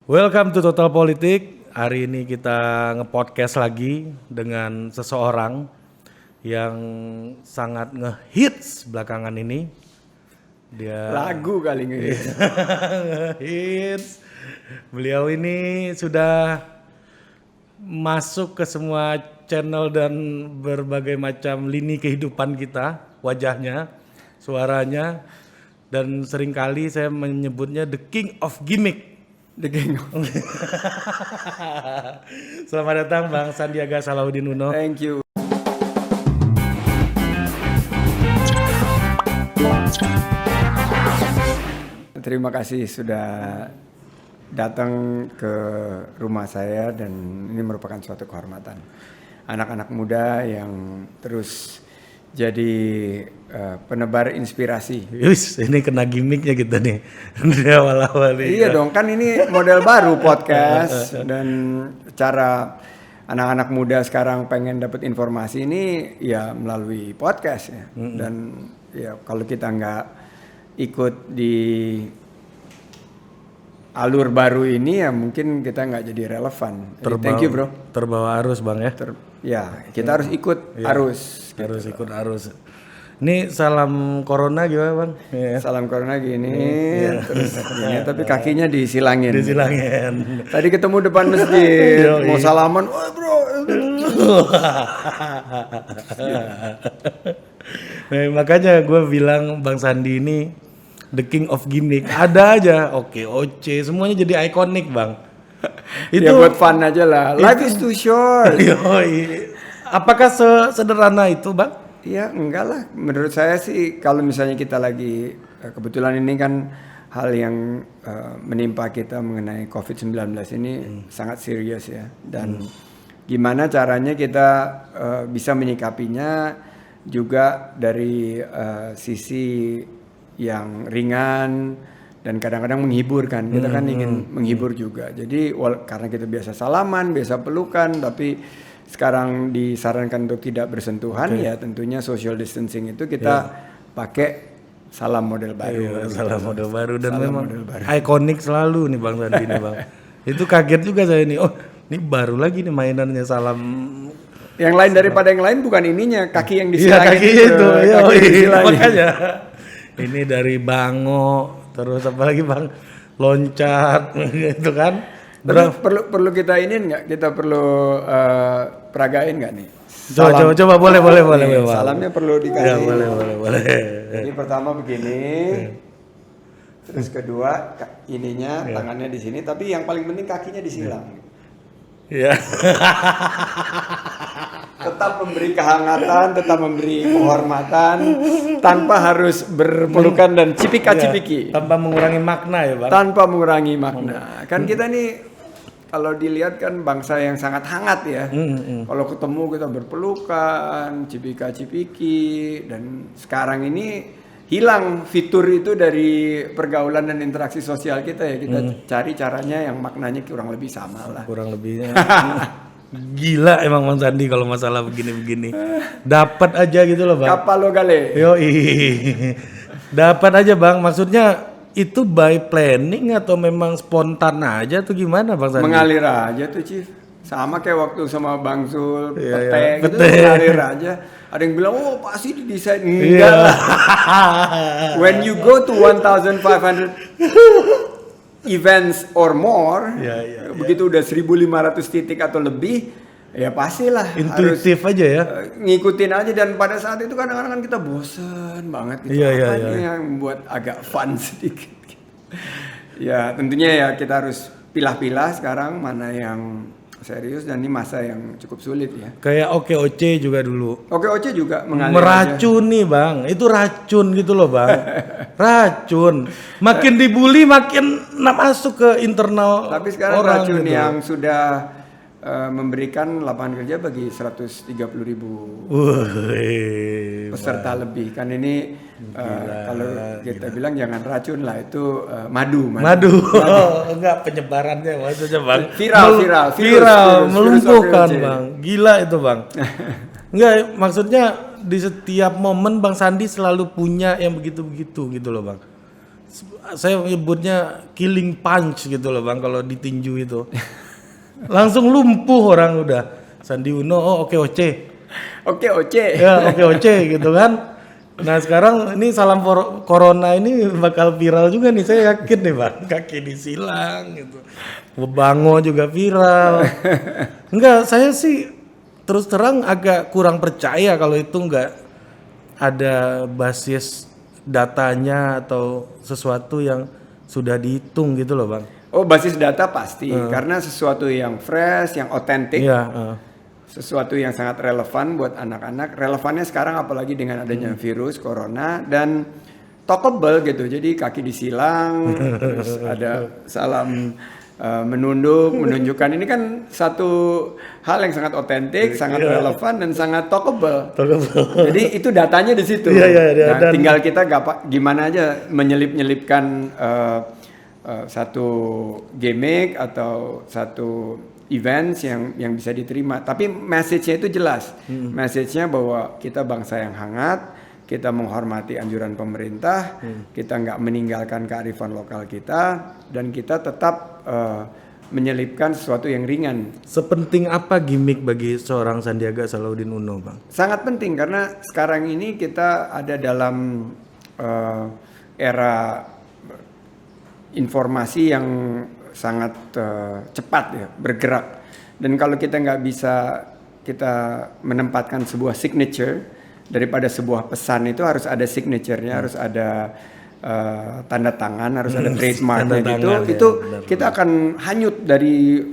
Welcome to Total Politik. Hari ini kita nge-podcast lagi dengan seseorang yang sangat nge-hits belakangan ini. Dia lagu kali ngehits. nge-hits. Beliau ini sudah masuk ke semua channel dan berbagai macam lini kehidupan kita, wajahnya, suaranya, dan seringkali saya menyebutnya The King of Gimmick. The King of Selamat datang Bang Sandiaga Salahuddin Uno. Thank you. Terima kasih sudah datang ke rumah saya dan ini merupakan suatu kehormatan. Anak-anak muda yang terus jadi penebar inspirasi. Yus, ini kena gimmicknya kita nih di awal-awal nih. Iya dong, kan ini model baru podcast dan cara anak-anak muda sekarang pengen dapat informasi ini ya melalui podcast ya. Dan ya kalau kita nggak ikut di alur baru ini ya mungkin kita nggak jadi relevan. Jadi, thank you bro. Terbawa arus Bang ya. Ya kita harus ikut arus. Harus ikut arus. Ini salam corona gimana Bang? Ya. Salam corona gini, terus gini, tapi kakinya disilangin. Disilangin. Tadi ketemu depan masjid, mau salaman, oh bro. Nah, makanya gue bilang Bang Sandi ini The King of Gimmick. Ada aja, oke, semuanya jadi ikonik Bang. Itu ya buat fun aja lah. Life is too short. Yoi. Apakah sederhana itu Bang? Ya enggak lah, menurut saya sih kalau misalnya kita lagi kebetulan ini kan hal yang menimpa kita mengenai COVID-19 ini sangat serius ya, dan gimana caranya kita bisa menyikapinya juga dari sisi yang ringan dan kadang-kadang menghibur kan, kita kan ingin menghibur juga, jadi karena kita biasa salaman, biasa pelukan, tapi sekarang disarankan untuk tidak bersentuhan ya tentunya social distancing itu kita pakai salam model baru. Salam model baru dan salam memang ikonik selalu nih Bang Sandi nih Bang. Itu kaget juga saya nih. Oh, ini baru lagi nih mainannya salam. Yang lain daripada yang lain bukan ininya, kaki yang disilangin. Iya, kaki itu. Makanya. Ini dari Bango, terus apa lagi Bang? Loncat gitu kan. Perlu kita ini nggak? Kita perlu peragain nggak nih? Coba boleh. Salamnya perlu dikasih. Ya, boleh. Jadi pertama begini, terus kedua ininya tangannya di sini, tapi yang paling penting kakinya disilang. Iya. Tetap memberi kehangatan, tetap memberi penghormatan, tanpa harus berpelukan dan cipika-cipiki. Tanpa mengurangi makna ya Bang? Tanpa mengurangi makna. Kan kita nih kalau dilihat kan bangsa yang sangat hangat ya. Kalau ketemu kita berpelukan, cipika-cipiki, dan sekarang ini hilang fitur itu dari pergaulan dan interaksi sosial kita ya. Kita cari caranya yang maknanya kurang lebih sama lah. Kurang lebihnya. Gila emang Bang Sandi kalau masalah begini-begini. Dapat aja gitu loh Bang. Kapal lo gale. Yoi. Dapat aja Bang. Maksudnya itu by planning atau memang spontan aja tuh gimana Bang Sandi? Mengalir aja tuh Chief. Sama kayak waktu sama Bang Sul, Pete gitu mengalir aja. Ada yang bilang, oh pasti didesain. Enggak lah. When you go to 1,500 events or more, begitu udah 1.500 titik atau lebih, ya pastilah intuitif harus aja ya. Ngikutin aja, dan pada saat itu kadang-kadang kan kita bosen banget gitu. Yang membuat agak fun sedikit. Ya tentunya ya kita harus pilah-pilah sekarang mana yang serius, dan ini masa yang cukup sulit ya. Kayak OKOC juga dulu. OKOC juga mengalir meracuni aja. Bang, itu racun gitu loh Bang. Racun. Makin dibully makin masuk ke internal. Tapi sekarang orang racun gitu. yang sudah memberikan lapangan kerja bagi 130.000 peserta lebih. Kan ini kalau kita bilang jangan racun lah, itu madu. Enggak, penyebarannya maksudnya Bang. Viral, melumpuhkan Bang. Gila itu Bang. Enggak, maksudnya di setiap momen Bang Sandi selalu punya yang begitu-begitu gitu loh Bang. saya menyebutnya killing punch gitu loh Bang kalau ditinju itu. Langsung lumpuh orang udah. Sandi Uno, oke oce. Oke, Oce. Ya oke oce gitu kan. Nah sekarang ini salam corona ini bakal viral juga nih, saya yakin nih Bang. Kaki disilang gitu. Bango juga viral. Enggak, saya sih terus terang agak kurang percaya kalau itu enggak ada basis datanya atau sesuatu yang sudah dihitung gitu loh Bang. Oh, basis data pasti, karena sesuatu yang fresh, yang otentik, Iya. sesuatu yang sangat relevan buat anak-anak. Relevannya sekarang apalagi dengan adanya virus corona dan talkable gitu. Jadi kaki disilang, terus ada salam menunjukkan. Ini kan satu hal yang sangat otentik, sangat relevan dan sangat talkable. Jadi itu datanya di situ. Iya, Nah, tinggal kita gimana aja menyelip-nyelipkan satu gimmick atau satu events yang bisa diterima. Tapi message-nya itu jelas. Message-nya bahwa kita bangsa yang hangat, kita menghormati anjuran pemerintah, kita nggak meninggalkan kearifan lokal kita, dan kita tetap menyelipkan sesuatu yang ringan. Sepenting apa gimmick bagi seorang Sandiaga Salahuddin Uno, Bang? Sangat penting karena sekarang ini kita ada dalam era informasi yang sangat cepat ya, bergerak. Dan kalau kita nggak bisa kita menempatkan sebuah signature, daripada sebuah pesan itu harus ada signature-nya, harus ada tanda tangan, harus ada trademark-nya gitu. Ya, itu benar, kita akan hanyut dari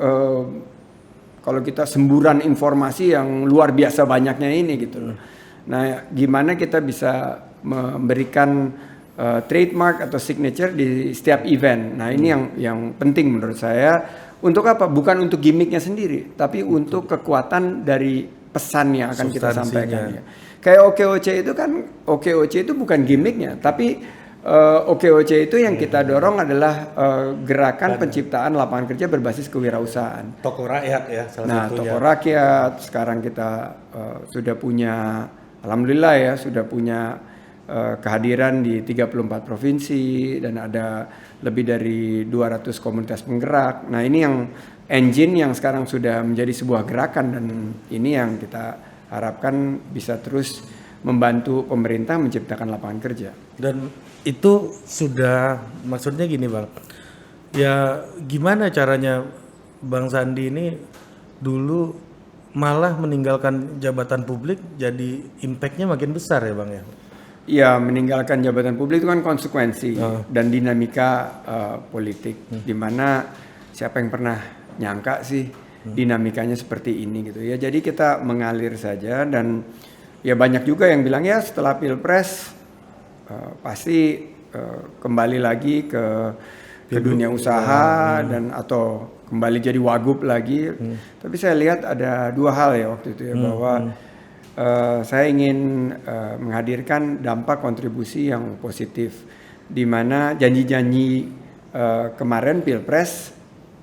kalau kita semburan informasi yang luar biasa banyaknya ini gitu. Nah, gimana kita bisa memberikan trademark atau signature di setiap event. Nah, ini yang penting menurut saya. Untuk apa? Bukan untuk gimmicknya sendiri, tapi untuk kekuatan dari pesan yang akan kita sampaikan. Ya. Kayak OKOC itu kan, OKOC itu bukan gimmicknya, tapi OKOC itu yang kita dorong adalah gerakan penciptaan lapangan kerja berbasis kewirausahaan. Toko rakyat ya salah satunya. Toko rakyat, sekarang kita sudah punya, alhamdulillah ya, sudah punya kehadiran di 34 provinsi dan ada lebih dari 200 komunitas penggerak. Nah, ini yang engine yang sekarang sudah menjadi sebuah gerakan, dan ini yang kita harapkan bisa terus membantu pemerintah menciptakan lapangan kerja. Dan itu sudah, maksudnya gini Bang, ya gimana caranya Bang Sandi ini dulu malah meninggalkan jabatan publik, jadi impactnya makin besar ya Bang ya? Ya, meninggalkan jabatan publik itu kan konsekuensi dan dinamika politik, di mana siapa yang pernah nyangka sih dinamikanya seperti ini gitu ya. Jadi kita mengalir saja, dan ya banyak juga yang bilang ya setelah Pilpres pasti kembali lagi ke dunia usaha dan atau kembali jadi wagub lagi. Tapi saya lihat ada dua hal ya waktu itu ya, bahwa saya ingin menghadirkan dampak kontribusi yang positif, di mana janji-janji kemarin Pilpres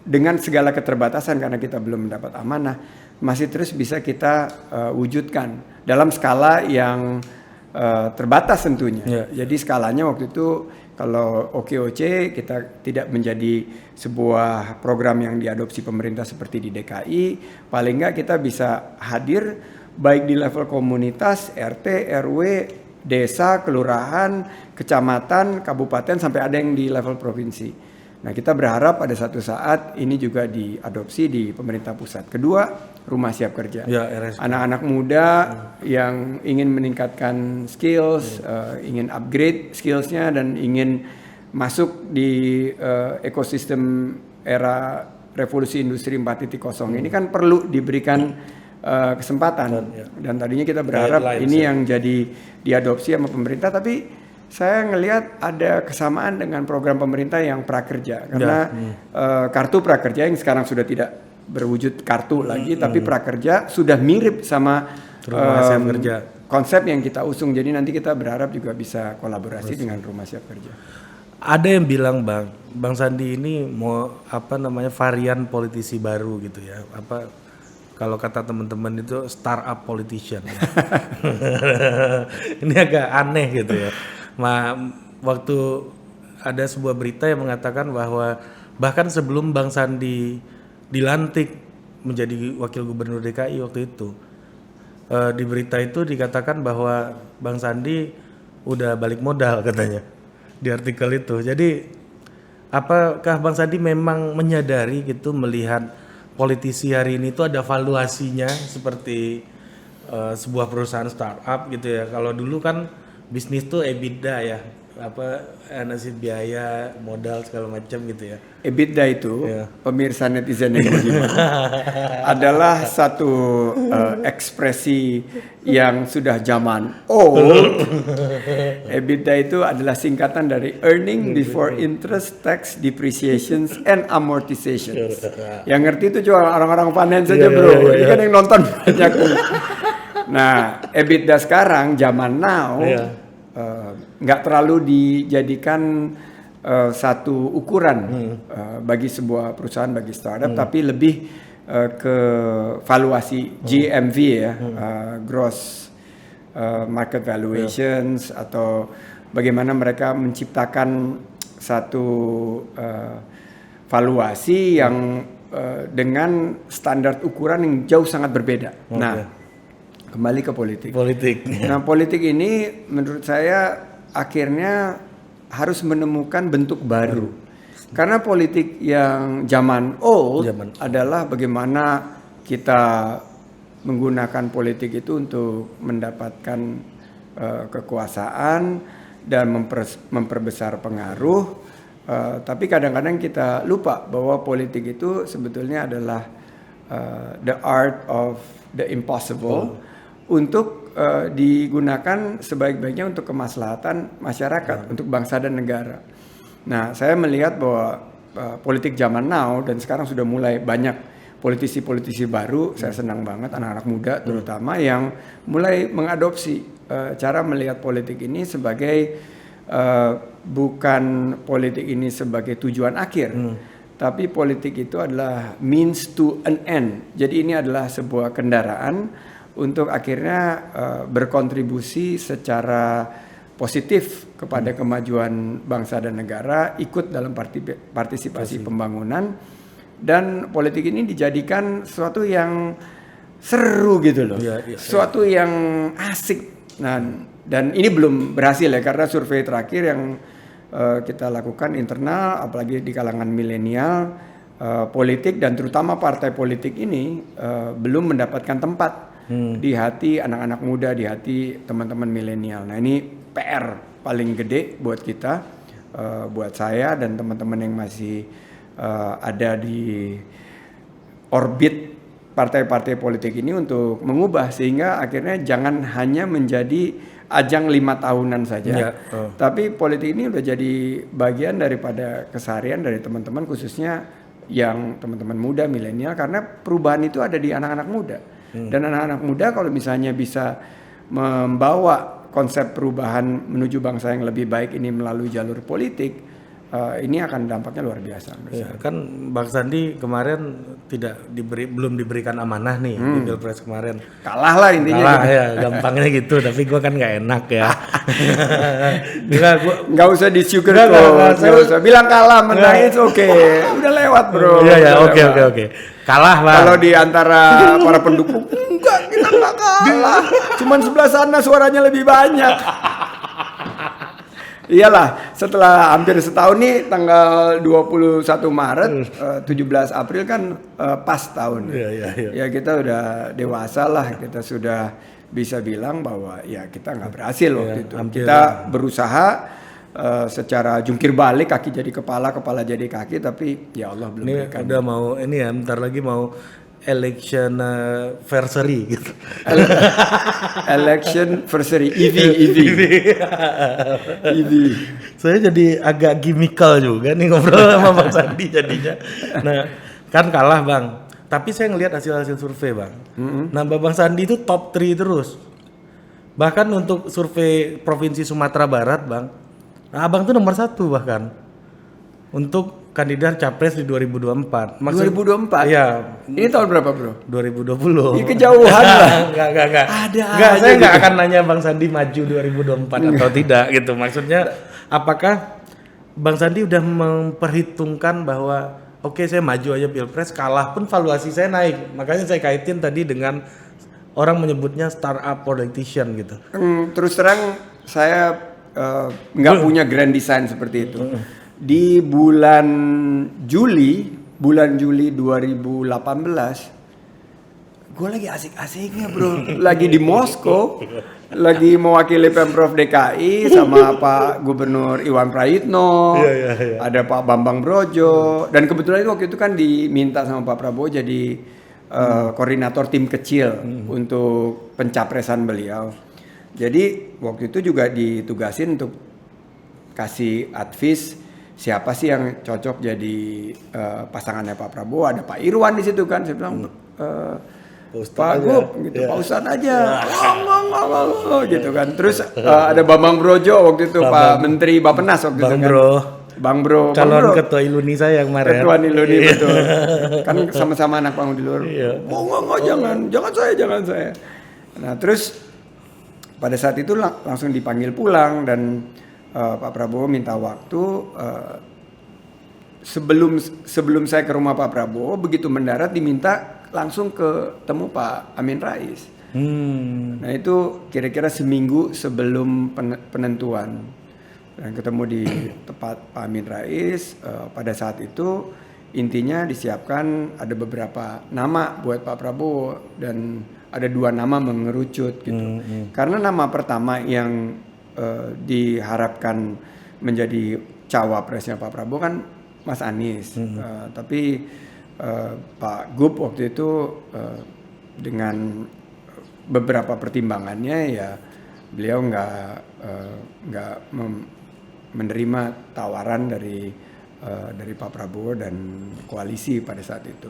dengan segala keterbatasan karena kita belum mendapat amanah masih terus bisa kita wujudkan dalam skala yang terbatas tentunya. Jadi skalanya waktu itu kalau OKOC kita tidak menjadi sebuah program yang diadopsi pemerintah seperti di DKI, paling nggak kita bisa hadir baik di level komunitas, RT, RW, desa, kelurahan, kecamatan, kabupaten, sampai ada yang di level provinsi. Nah, kita berharap pada satu saat ini juga diadopsi di pemerintah pusat. Kedua, rumah siap kerja. Ya, RSK. Anak-anak muda yang ingin meningkatkan skills, ingin upgrade skillsnya dan ingin masuk di ekosistem era revolusi industri 4.0 ini kan perlu diberikan kesempatan. Dan tadinya kita berharap ini yang jadi diadopsi sama pemerintah, tapi saya ngelihat ada kesamaan dengan program pemerintah yang prakerja, karena kartu prakerja yang sekarang sudah tidak berwujud kartu lagi, tapi prakerja sudah mirip sama konsep yang kita usung. Jadi nanti kita berharap juga bisa kolaborasi dengan rumah siap kerja. Ada yang bilang Bang Sandi ini mau varian politisi baru gitu ya, kalau kata teman-teman itu startup politician. Ini agak aneh gitu ya. Waktu ada sebuah berita yang mengatakan bahwa bahkan sebelum Bang Sandi dilantik menjadi wakil gubernur DKI waktu itu, di berita itu dikatakan bahwa Bang Sandi udah balik modal katanya di artikel itu. Jadi apakah Bang Sandi memang menyadari gitu melihat politisi hari ini itu ada valuasinya seperti sebuah perusahaan startup gitu ya. Kalau dulu kan bisnis tuh EBITDA ya, nasib biaya, modal segala macam gitu ya. EBITDA itu, pemirsa netizen yang budiman, adalah satu ekspresi yang sudah zaman old. EBITDA itu adalah singkatan dari Earning Before Interest, Tax, Depreciations, and Amortizations. Yang ngerti itu cuma orang-orang finance saja bro, ini kan yang nonton banyak. Nah, EBITDA sekarang zaman now nggak terlalu dijadikan satu ukuran bagi sebuah perusahaan, bagi startup, tapi lebih ke valuasi GMV ya, gross market valuations, atau bagaimana mereka menciptakan satu valuasi yang dengan standar ukuran yang jauh sangat berbeda. Nah, kembali ke politik. Nah, politik ini menurut saya akhirnya harus menemukan bentuk baru. Karena politik yang zaman old adalah bagaimana kita menggunakan politik itu untuk mendapatkan kekuasaan dan memperbesar pengaruh. Tapi kadang-kadang kita lupa bahwa politik itu sebetulnya adalah the art of the impossible. Untuk digunakan sebaik-baiknya untuk kemaslahatan masyarakat, untuk bangsa dan negara. Nah, saya melihat bahwa politik zaman now dan sekarang sudah mulai banyak politisi-politisi baru, saya senang banget anak-anak muda terutama yang mulai mengadopsi cara melihat politik ini sebagai bukan politik ini sebagai tujuan akhir, tapi politik itu adalah means to an end. Jadi ini adalah sebuah kendaraan untuk akhirnya berkontribusi secara positif kepada kemajuan bangsa dan negara, ikut dalam partisipasi pembangunan, dan politik ini dijadikan sesuatu yang seru gitu loh, sesuatu yang asik. Nah, dan ini belum berhasil ya, karena survei terakhir yang kita lakukan internal, apalagi di kalangan milenial, politik dan terutama partai politik ini belum mendapatkan tempat di hati anak-anak muda, di hati teman-teman milenial. Nah, ini PR paling gede buat kita, buat saya dan teman-teman yang masih ada di orbit partai-partai politik ini, untuk mengubah sehingga akhirnya jangan hanya menjadi ajang 5 tahunan saja, tapi politik ini udah jadi bagian daripada keseharian dari teman-teman, khususnya yang teman-teman muda milenial, karena perubahan itu ada di anak-anak muda. Dan anak-anak muda kalau misalnya bisa membawa konsep perubahan menuju bangsa yang lebih baik ini melalui jalur politik, ini akan dampaknya luar biasa. Kan Bang Sandi kemarin belum diberikan amanah nih di Pilpres kemarin. Kalah lah intinya. Kalah ya, gampangnya gitu. Tapi gue kan nggak enak ya. Nggak usah di-sugarcoat, nggak usah bilang kalah, menang itu oke. Udah lewat bro. Iya oke. Kalah Bang. Kalau di antara para pendukung, enggak, kita nggak kalah. Cuman sebelah sana suaranya lebih banyak. Iyalah, setelah hampir setahun nih, tanggal 21 Maret, 17 April kan pas tahun. Ya kita udah dewasa lah, kita sudah bisa bilang bahwa ya kita nggak berhasil waktu itu. Kita berusaha secara jungkir balik, kaki jadi kepala, kepala jadi kaki, tapi ya Allah belum berikan. Udah mau ini ya, bentar lagi mau election anniversary gitu. Election anniversary, EV. Saya jadi agak gimmickal juga nih ngobrol sama Bang Sandi jadinya. Nah, kan kalah Bang. Tapi saya ngelihat hasil survei Bang. Nah, Bang Sandi itu top 3 terus. Bahkan untuk survei Provinsi Sumatera Barat Bang, Abang tuh nomor 1 bahkan. Untuk kandidat capres di 2024. 2024? Iya. Ini tahun berapa bro? 2020. Ini kejauhan lah. Enggak. Saya nggak akan nanya Bang Sandi maju 2024 atau tidak gitu. Maksudnya apakah Bang Sandi udah memperhitungkan bahwa oke, saya maju aja pilpres, kalah pun valuasi saya naik. Makanya saya kaitin tadi dengan orang menyebutnya startup politician gitu. Terus terang saya nggak punya grand design seperti itu. Di bulan Juli 2018, gue lagi asik-asiknya bro, lagi di Moskow, lagi mewakili Pemprov DKI sama Pak Gubernur Iwan Prayitno, ada Pak Bambang Brojo, dan kebetulan waktu itu kan diminta sama Pak Prabowo jadi koordinator tim kecil untuk pencapresan beliau. Jadi waktu itu juga ditugasin untuk kasih advice siapa sih yang cocok jadi pasangannya Pak Prabowo. Ada Pak Irwan di situ kan, saya bilang Pak Gub, gitu, Pak Ustadz aja, gitu kan. Terus ada Bambang Brojo waktu itu, Pak Menteri Bappenas waktu itu kan. Bang Bro, calon ketua Iluni saya kemarin. Ketua Iluni betul. Kan sama-sama anak Bang di luar. Jangan saya. Nah terus pada saat itu langsung dipanggil pulang dan Pak Prabowo minta waktu. Sebelum saya ke rumah Pak Prabowo, begitu mendarat diminta langsung ketemu Pak Amin Rais. Nah itu kira-kira seminggu sebelum penentuan. Dan ketemu di tempat Pak Amin Rais. Pada saat itu intinya disiapkan ada beberapa nama buat Pak Prabowo dan ada 2 nama mengerucut gitu. Karena nama pertama yang diharapkan menjadi cawapresnya Pak Prabowo kan Mas Anies. Tapi Pak Gub waktu itu dengan beberapa pertimbangannya ya beliau nggak menerima tawaran dari Pak Prabowo dan koalisi pada saat itu.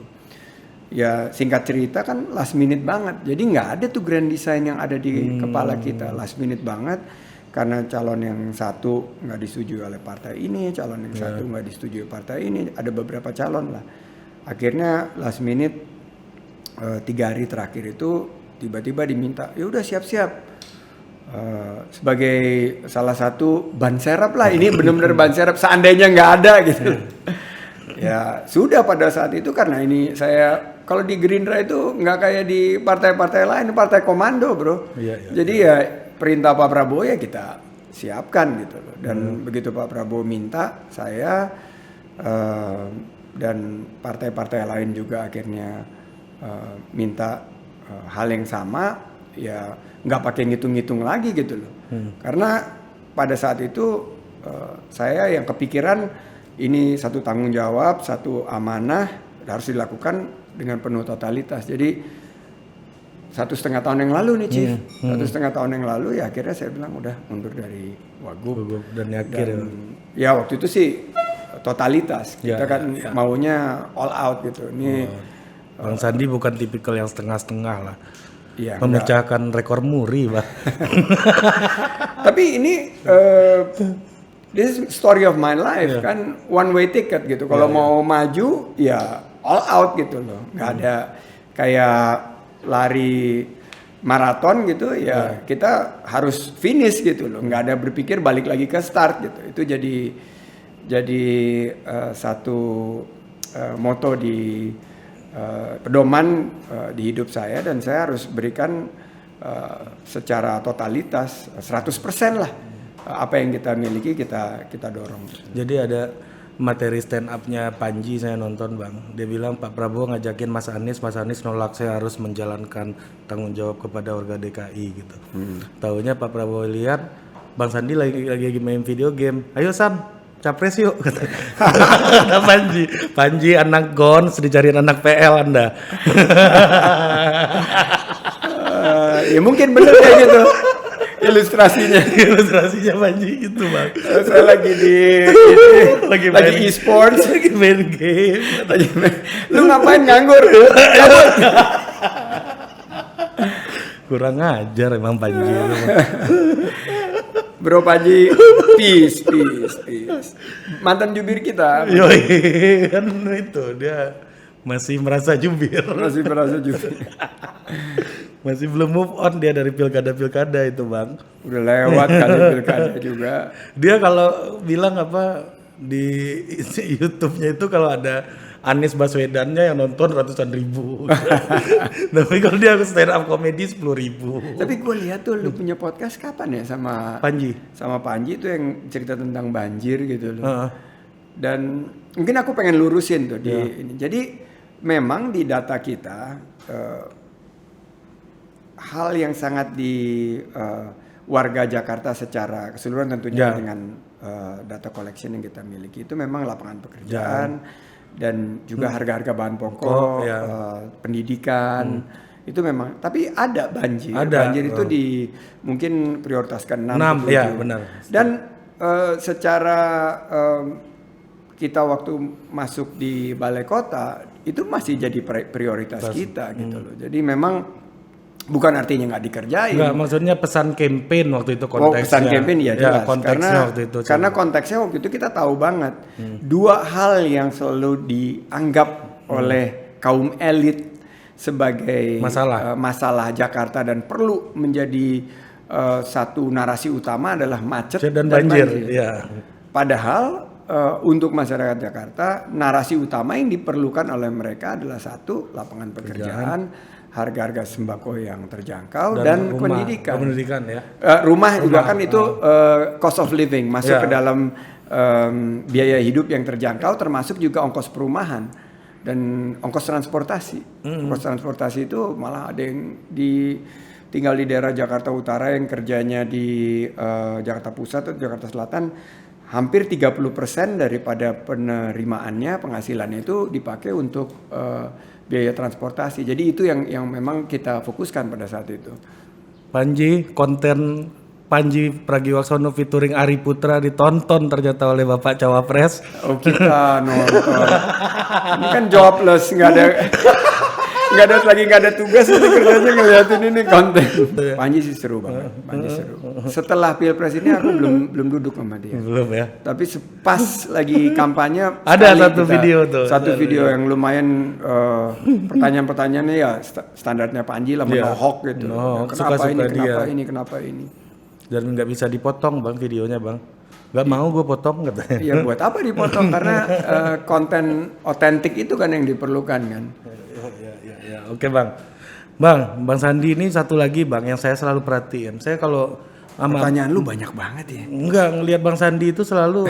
Ya singkat cerita kan last minute banget. Jadi nggak ada tuh grand design yang ada di kepala kita, last minute banget. Karena calon yang satu nggak disetujui oleh partai ini, calon yang satu nggak disetujui partai ini, ada beberapa calon lah. Akhirnya last minute 3 hari terakhir itu tiba-tiba diminta, ya udah siap-siap. Sebagai salah satu ban serap lah, ini benar-benar ban serap seandainya nggak ada gitu. Ya sudah pada saat itu karena ini saya kalau di Gerindra itu nggak kayak di partai-partai lain, partai komando bro. Jadi ya perintah Pak Prabowo ya kita siapkan gitu loh. Dan begitu Pak Prabowo minta saya dan partai-partai lain juga akhirnya minta hal yang sama, ya nggak pakai ngitung-ngitung lagi gitu loh. Karena pada saat itu saya yang kepikiran ini satu tanggung jawab, satu amanah harus dilakukan dengan penuh totalitas. Jadi 1,5 tahun yang lalu nih Chief, 1,5 tahun yang lalu ya akhirnya saya bilang udah mundur dari Wagub dan ya waktu itu sih totalitas. Kita kan maunya all out gitu. Ini Bang Sandi bukan tipikal yang setengah-setengah lah. Ya, memecahkan rekor muri, Bang. Tapi ini this is story of my life kan, one way ticket gitu. Kalau mau maju ya all out gitu loh. Nggak ada kayak lari maraton gitu ya. Kita harus finish gitu loh. Nggak ada berpikir balik lagi ke start gitu. Itu jadi satu moto di pedoman di hidup saya, dan saya harus berikan secara totalitas 100% lah apa yang kita miliki kita dorong. Jadi ada materi stand up-nya Panji saya nonton Bang. Dia bilang Pak Prabowo ngajakin Mas Anies nolak, saya harus menjalankan tanggung jawab kepada warga DKI gitu. Taunya Pak Prabowo lihat Bang Sandi lagi main video game. Ayo Sam, capres yuk kata Panji anak Gons dicariin anak PL Anda. Ya mungkin bener kayak gitu ilustrasinya Panji gitu Bang. Saya lagi lagi e-sports, lagi main game. Lu ngapain nganggur? Kurang ajar emang Panji. Bro Panji, peace. Mantan jubir kita. Yoi, kan itu dia masih merasa jubir. Masih belum move on dia dari pilkada itu Bang. Udah lewat kali pilkada juga. Dia kalau bilang apa di YouTube-nya itu kalau ada Anies Baswedannya yang nonton ratusan ribu. Tapi kalau dia stand up comedy 10.000. Tapi gue lihat tuh lu punya podcast kapan ya sama Panji. Sama Panji itu yang cerita tentang banjir gitu loh. Dan mungkin aku pengen lurusin tuh di ini. Jadi memang di data kita hal yang sangat di warga Jakarta secara keseluruhan tentunya dengan data collection yang kita miliki itu memang lapangan pekerjaan dan juga harga-harga bahan pokok, pendidikan itu memang. Tapi ada banjir. Banjir itu mungkin prioritaskan 6 ya benar. Dan secara kita waktu masuk di balai kota itu masih jadi prioritas kita gitu loh. Jadi memang bukan artinya nggak dikerjain. Nggak, maksudnya pesan campaign waktu itu konteksnya. Pesan campaign ya jelas. Konteksnya waktu itu. Karena konteksnya waktu itu kita tahu banget dua hal yang selalu dianggap oleh kaum elit sebagai masalah Jakarta dan perlu menjadi satu narasi utama adalah macet dan banjir. Ya. Padahal untuk masyarakat Jakarta narasi utama yang diperlukan oleh mereka adalah satu, lapangan pekerjaan, harga-harga sembako yang terjangkau dan pendidikan. Pendidikan ya. Rumah juga kan itu cost of living masuk ke dalam biaya hidup yang terjangkau, termasuk juga ongkos perumahan dan ongkos transportasi. Ongkos transportasi itu malah ada yang tinggal di daerah Jakarta Utara yang kerjanya di Jakarta Pusat atau Jakarta Selatan, hampir 30% daripada penerimaannya, penghasilannya itu dipakai untuk biaya transportasi. Jadi itu yang memang kita fokuskan pada saat itu. Panji, konten Panji Pragiwaksono featuring Ari Putra ditonton ternyata oleh Bapak Cawapres. Oh, kita nonton. Ini kan jobless, nggak ada tugas, itu kerjanya ngeliatin ini konten. Panji sih seru banget, Panji seru. Setelah Pilpres ini aku belum duduk sama dia. Belum ya. Tapi pas lagi kampanye ada satu video tuh. Satu video yang lumayan pertanyaan-pertanyaannya ya standarnya Panji lah, menohok gitu. Kenapa ini? Dan nggak bisa dipotong bang videonya bang. Nggak mau gue potong katanya. Iya buat apa dipotong? Karena konten otentik itu kan yang diperlukan kan. Ya, oke bang Sandi ini satu lagi bang yang saya selalu perhatiin. Saya kalau pertanyaan lu banyak banget ya. Enggak, ngelihat Bang Sandi itu selalu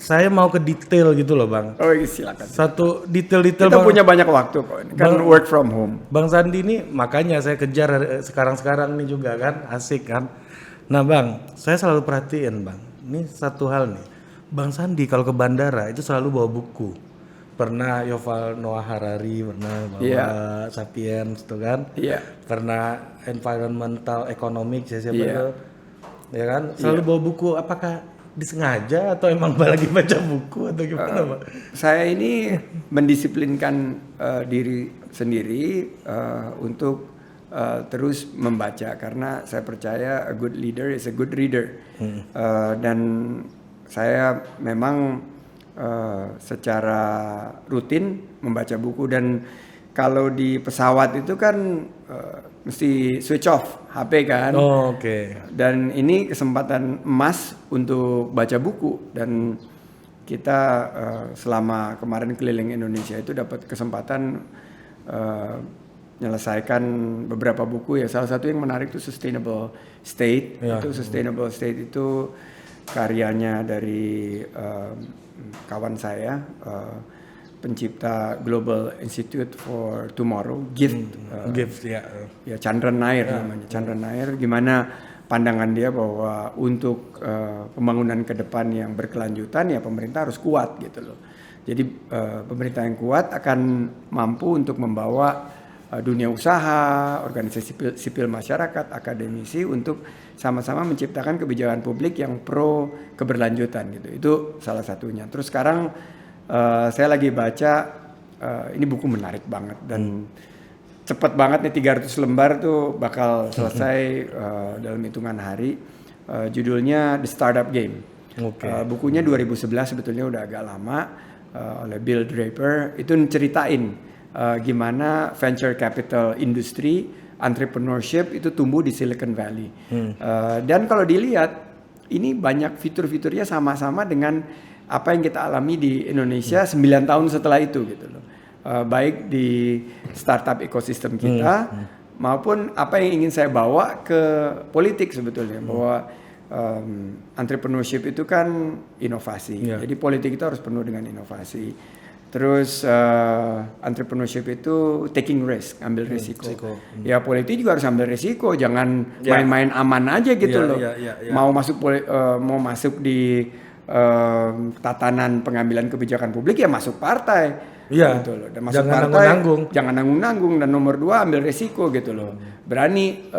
saya mau ke detail gitu loh bang. Oh iya, silakan. Satu detail-detail. Kita punya banyak waktu kok. Kan work from home. Bang Sandi ini makanya saya kejar sekarang ini juga kan, asik kan. Nah bang, saya selalu perhatiin bang. Ini satu hal nih, Bang Sandi kalau ke bandara itu selalu bawa buku. Pernah Yuval Noah Harari, pernah bawa Sapiens tuh kan. Iya. Pernah Environmental Economics siapa itu. Ya kan? Selalu bawa buku. Apakah disengaja atau emang lagi baca buku atau gimana, Pak? Saya ini mendisiplinkan diri sendiri untuk terus membaca karena saya percaya a good leader is a good reader. Dan saya memang secara rutin membaca buku, dan kalau di pesawat itu kan mesti switch off HP kan. Oh, oke. Dan ini kesempatan emas untuk baca buku, dan kita selama kemarin keliling Indonesia itu dapat kesempatan menyelesaikan beberapa buku ya. Salah satu yang menarik itu Sustainable State. Itu Sustainable State itu karyanya dari kawan saya, pencipta Global Institute for Tomorrow, GIFT, ya Chandra Nair namanya. Chandra Nair, gimana pandangan dia bahwa untuk pembangunan ke depan yang berkelanjutan ya pemerintah harus kuat gitu loh. Jadi pemerintah yang kuat akan mampu untuk membawa dunia usaha, organisasi sipil masyarakat, akademisi untuk sama-sama menciptakan kebijakan publik yang pro keberlanjutan gitu. Itu salah satunya. Terus sekarang saya lagi baca, ini buku menarik banget dan cepat banget nih, 300 lembar tuh bakal selesai dalam hitungan hari. Judulnya The Startup Game. Bukunya 2011, sebetulnya udah agak lama, oleh Bill Draper. Itu ceritain gimana venture capital industry, entrepreneurship itu tumbuh di Silicon Valley. Dan kalau dilihat, ini banyak fitur-fiturnya sama-sama dengan apa yang kita alami di Indonesia 9 tahun setelah itu gitu loh. Baik di startup ekosistem kita maupun apa yang ingin saya bawa ke politik sebetulnya, bahwa entrepreneurship itu kan inovasi. Jadi politik itu harus penuh dengan inovasi. Terus entrepreneurship itu taking risk, ambil risiko. Ya politik juga harus ambil risiko, jangan main-main aman aja gitu loh. Mau masuk di tatanan pengambilan kebijakan publik ya masuk partai. Gitu loh. Dan masuk jangan partai nanggung-nanggung. Jangan nanggung-nanggung, dan nomor 2 ambil risiko gitu loh. Berani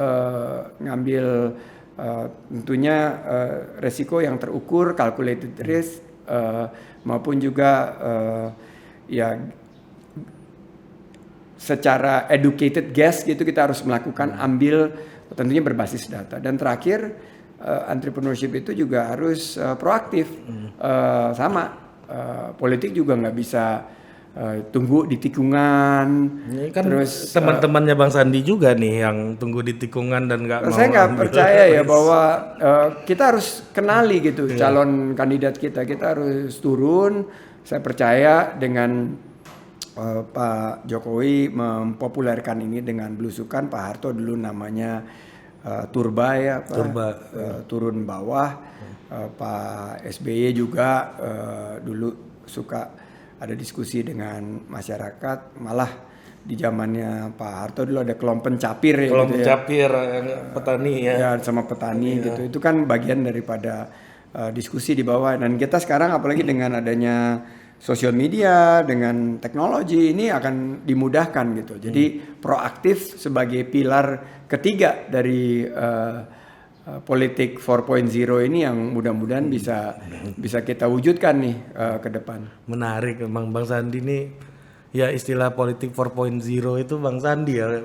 ngambil tentunya resiko yang terukur, calculated risk, maupun juga ya secara educated guess gitu kita harus melakukan, ambil tentunya berbasis data. Dan terakhir entrepreneurship itu juga harus proaktif, politik juga nggak bisa tunggu di tikungan. Ini kan Terus teman-temannya Bang Sandi juga nih yang tunggu di tikungan dan nggak mau. saya nggak percaya ya bahwa kita harus kenali gitu calon kandidat kita harus turun. Saya percaya dengan Pak Jokowi mempopulerkan ini dengan belusukan. Pak Harto dulu namanya turba ya, turun bawah. Pak SBY juga dulu suka ada diskusi dengan masyarakat, malah di zamannya Pak Harto dulu ada kelompok capir ya. Kelompok capir petani ya. Ya sama petani gitu. Itu kan bagian daripada diskusi di bawah. Dan kita sekarang apalagi dengan adanya sosial media, dengan teknologi ini akan dimudahkan gitu. Jadi proaktif sebagai pilar ketiga dari politik 4.0 ini yang mudah-mudahan bisa kita wujudkan nih ke depan. Menarik emang Bang Sandi nih, ya istilah politik 4.0 itu Bang Sandi ya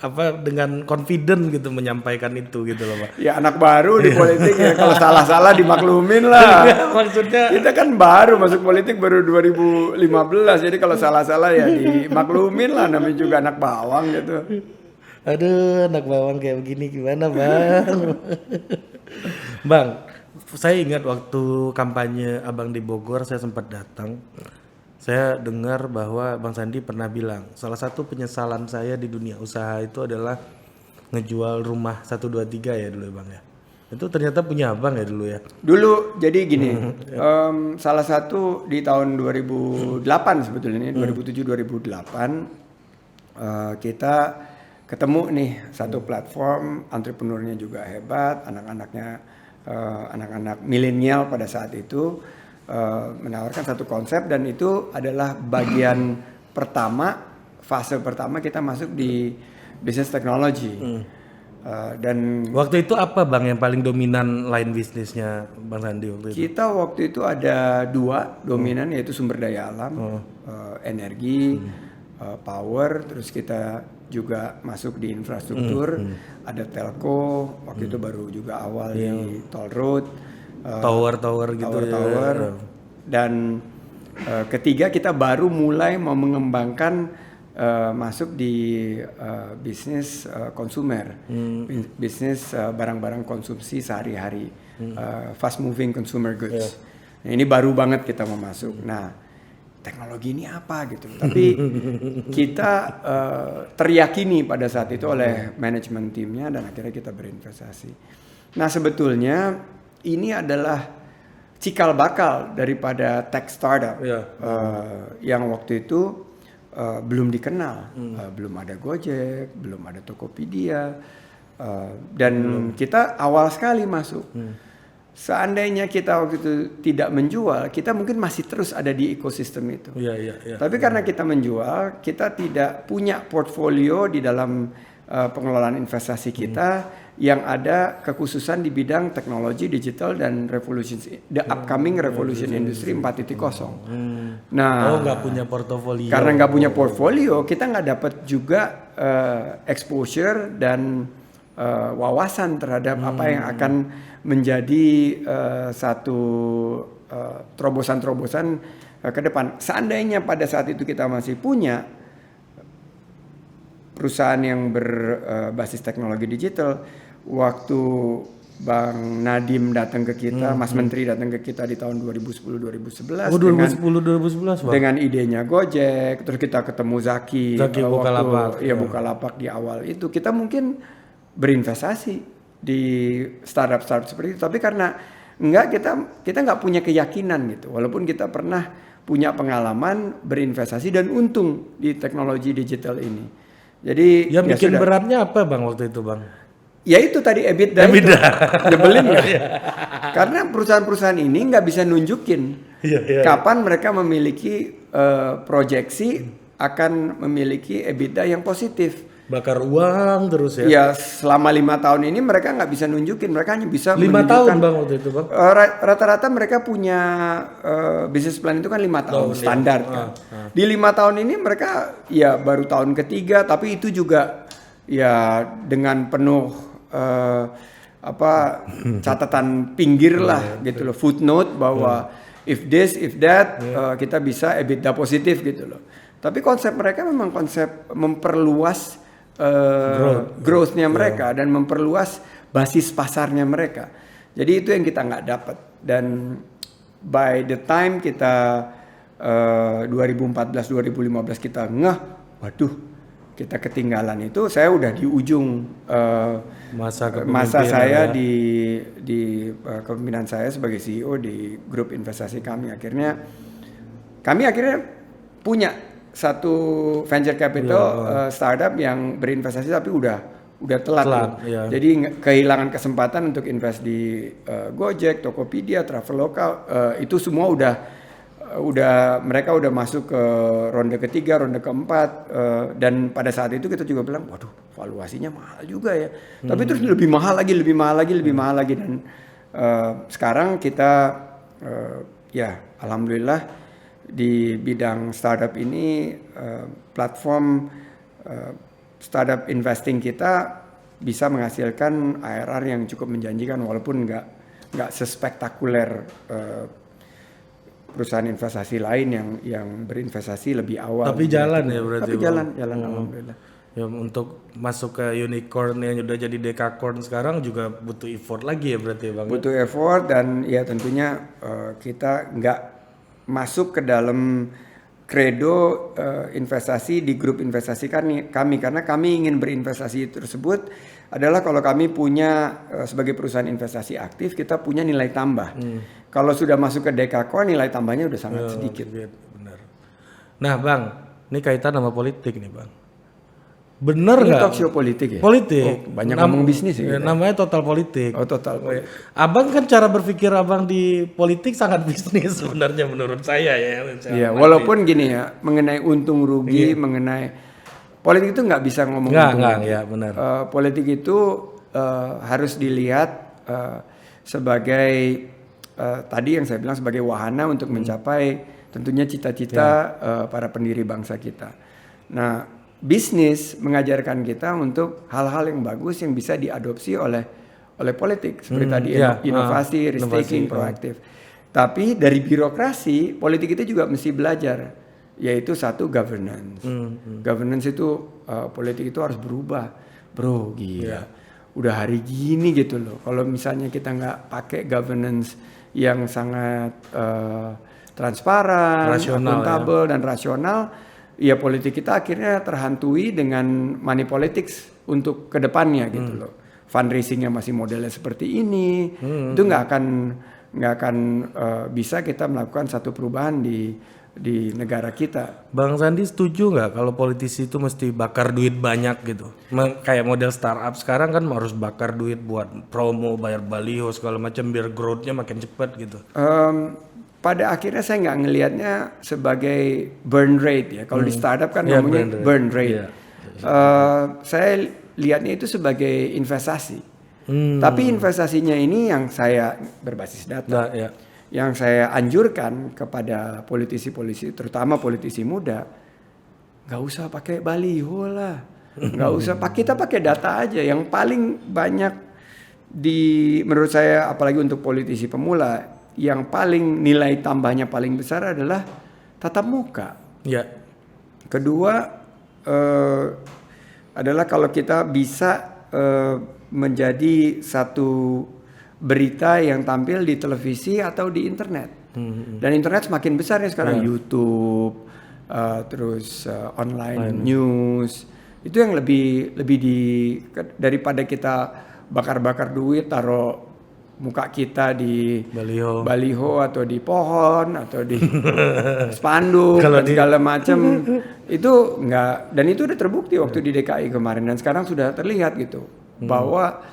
apa dengan confident gitu menyampaikan itu gitu loh Pak. Ya anak baru di politik ya, kalau salah-salah dimaklumin lah. Maksudnya kita kan baru masuk politik baru 2015, jadi kalau salah-salah ya dimaklumin lah, namanya juga anak bawang gitu. Aduh, anak bawang kayak begini gimana Bang? Bang, saya ingat waktu kampanye Abang di Bogor saya sempat datang. Saya dengar bahwa Bang Sandi pernah bilang, salah satu penyesalan saya di dunia usaha itu adalah ngejual rumah 123 ya dulu Bang ya. Itu ternyata punya Abang ya dulu ya? Dulu jadi gini, salah satu di tahun 2008 sebetulnya, 2007-2008 kita ketemu nih satu platform, entrepreneurnya juga hebat, anak-anak milenial pada saat itu menawarkan satu konsep, dan itu adalah bagian pertama, fase pertama kita masuk di bisnis teknologi. Dan waktu itu apa Bang yang paling dominan line bisnisnya Bang Sandi waktu itu? Kita waktu itu ada 2 dominan, yaitu sumber daya alam, energi, power, terus kita juga masuk di infrastruktur, ada telco, waktu itu baru juga awal di toll road, tower gitu ya. Dan ketiga kita baru mulai mau mengembangkan masuk di bisnis konsumer, bisnis barang-barang konsumsi sehari-hari, fast moving consumer goods. Nah, ini baru banget kita mau masuk. Nah, teknologi ini apa gitu. Tapi kita teriyakini pada saat itu oleh manajemen timnya, dan akhirnya kita berinvestasi. Nah, sebetulnya ini adalah cikal bakal daripada tech startup yang waktu itu belum dikenal, belum ada Gojek, belum ada Tokopedia, dan kita awal sekali masuk. Seandainya kita waktu itu tidak menjual, kita mungkin masih terus ada di ekosistem itu. Tapi karena kita menjual, kita tidak punya portfolio di dalam pengelolaan investasi kita yang ada kekhususan di bidang teknologi digital dan the upcoming revolution industry 4.0. Nah, nggak punya portofolio. Karena nggak punya portfolio, kita nggak dapat juga exposure dan wawasan terhadap apa yang akan menjadi satu terobosan-terobosan ke depan. Seandainya pada saat itu kita masih punya perusahaan yang berbasis teknologi digital, waktu Bang Nadiem datang ke kita, Mas Menteri datang ke kita di tahun 2010-2011 Oh 2010-2011 Bang. dengan idenya Gojek, terus kita ketemu Zaki Bukalapak. waktu Bukalapak di awal itu kita mungkin berinvestasi di startup seperti itu, tapi karena kita nggak punya keyakinan gitu, walaupun kita pernah punya pengalaman berinvestasi dan untung di teknologi digital ini. Jadi Yang bikin beratnya apa Bang waktu itu Bang? Ya itu tadi EBITDA. Itu. Nyebelin ya. Karena perusahaan-perusahaan ini nggak bisa nunjukin kapan mereka memiliki proyeksi akan memiliki EBITDA yang positif. Bakar uang terus ya? Ya selama 5 tahun ini mereka nggak bisa nunjukin, mereka hanya bisa 5 tahun Bang waktu itu Bang? Rata-rata mereka punya business plan itu kan 5 tahun standar kan. Di 5 tahun ini mereka ya baru tahun ketiga, tapi itu juga ya dengan penuh catatan pinggir lah gitu loh, footnote bahwa if this if that kita bisa EBITDA positif gitu loh. Tapi konsep mereka memang konsep memperluas growth-nya mereka dan memperluas basis pasarnya mereka. Jadi itu yang kita nggak dapat, dan by the time kita 2014-2015 kita waduh kita ketinggalan itu. Saya udah di ujung masa saya di kepemimpinan saya sebagai CEO di grup investasi kami. Kami akhirnya punya satu venture capital startup yang berinvestasi tapi udah telat. Ya. Jadi kehilangan kesempatan untuk invest di Gojek, Tokopedia, Traveloka, itu semua mereka udah masuk ke ronde ketiga, ronde keempat, dan pada saat itu kita juga bilang, waduh, valuasinya mahal juga ya. Tapi terus lebih mahal lagi, dan sekarang kita ya alhamdulillah di bidang startup ini platform startup investing kita bisa menghasilkan IRR yang cukup menjanjikan walaupun nggak sespektakuler perusahaan investasi lain yang berinvestasi lebih awal. Tapi jalan ya berarti. Tapi jalan alhamdulillah. Ya untuk masuk ke unicorn yang udah jadi dekakorn sekarang juga butuh effort lagi ya berarti Bang. Butuh effort, dan ya tentunya kita nggak masuk ke dalam kredo investasi di grup investasi kami karena kami ingin berinvestasi tersebut adalah kalau kami punya sebagai perusahaan investasi aktif kita punya nilai tambah. Kalau sudah masuk ke dekakorn nilai tambahnya udah sangat sedikit. Benar. Nah Bang, ini kaitan sama politik nih Bang. Bener nggak? Ini talk show politik ya? Politik. Banyak ngomong bisnis ya? Namanya total politik. Oh total politik. Abang kan cara berpikir abang di politik sangat bisnis sebenarnya menurut saya ya. Iya, walaupun gini ya, mengenai untung rugi, mengenai politik itu nggak bisa ngomong untung. Ya benar. Politik itu harus dilihat sebagai tadi yang saya bilang sebagai wahana untuk mencapai tentunya cita-cita para pendiri bangsa kita. Nah, bisnis mengajarkan kita untuk hal-hal yang bagus yang bisa diadopsi oleh politik seperti tadi inovasi, risk-taking, proaktif. Tapi dari birokrasi, politik itu juga mesti belajar, yaitu satu governance. Governance itu politik itu harus berubah, bro. Gila, udah hari gini gitu loh. Kalau misalnya kita nggak pakai governance yang sangat transparan, akuntabel dan rasional, ya politik kita akhirnya terhantui dengan money politics untuk kedepannya gitu loh. Fundraisingnya masih modelnya seperti ini, itu nggak akan bisa kita melakukan satu perubahan di negara kita. Bang Sandi setuju nggak kalau politisi itu mesti bakar duit banyak gitu? Kayak model startup sekarang kan harus bakar duit buat promo, bayar baliho segala macam biar growth-nya makin cepat gitu. Pada akhirnya saya nggak ngelihatnya sebagai burn rate ya. Kalau di startup kan ngomongnya burn rate. Saya lihatnya itu sebagai investasi. Tapi investasinya ini yang saya berbasis data. Yang saya anjurkan kepada politisi-politisi, terutama politisi muda, nggak usah pakai baliho lah, nggak usah. Kita pakai data aja. Yang paling banyak menurut saya, apalagi untuk politisi pemula, yang paling nilai tambahnya paling besar adalah tatap muka. Ya. Kedua adalah kalau kita bisa menjadi satu berita yang tampil di televisi atau di internet. Dan internet semakin besar ya sekarang, YouTube, terus online news. Itu yang lebih daripada kita bakar-bakar duit taruh muka kita di baliho atau di pohon atau di spanduk dan segala macam. Itu enggak, dan itu udah terbukti waktu di DKI kemarin, dan sekarang sudah terlihat gitu bahwa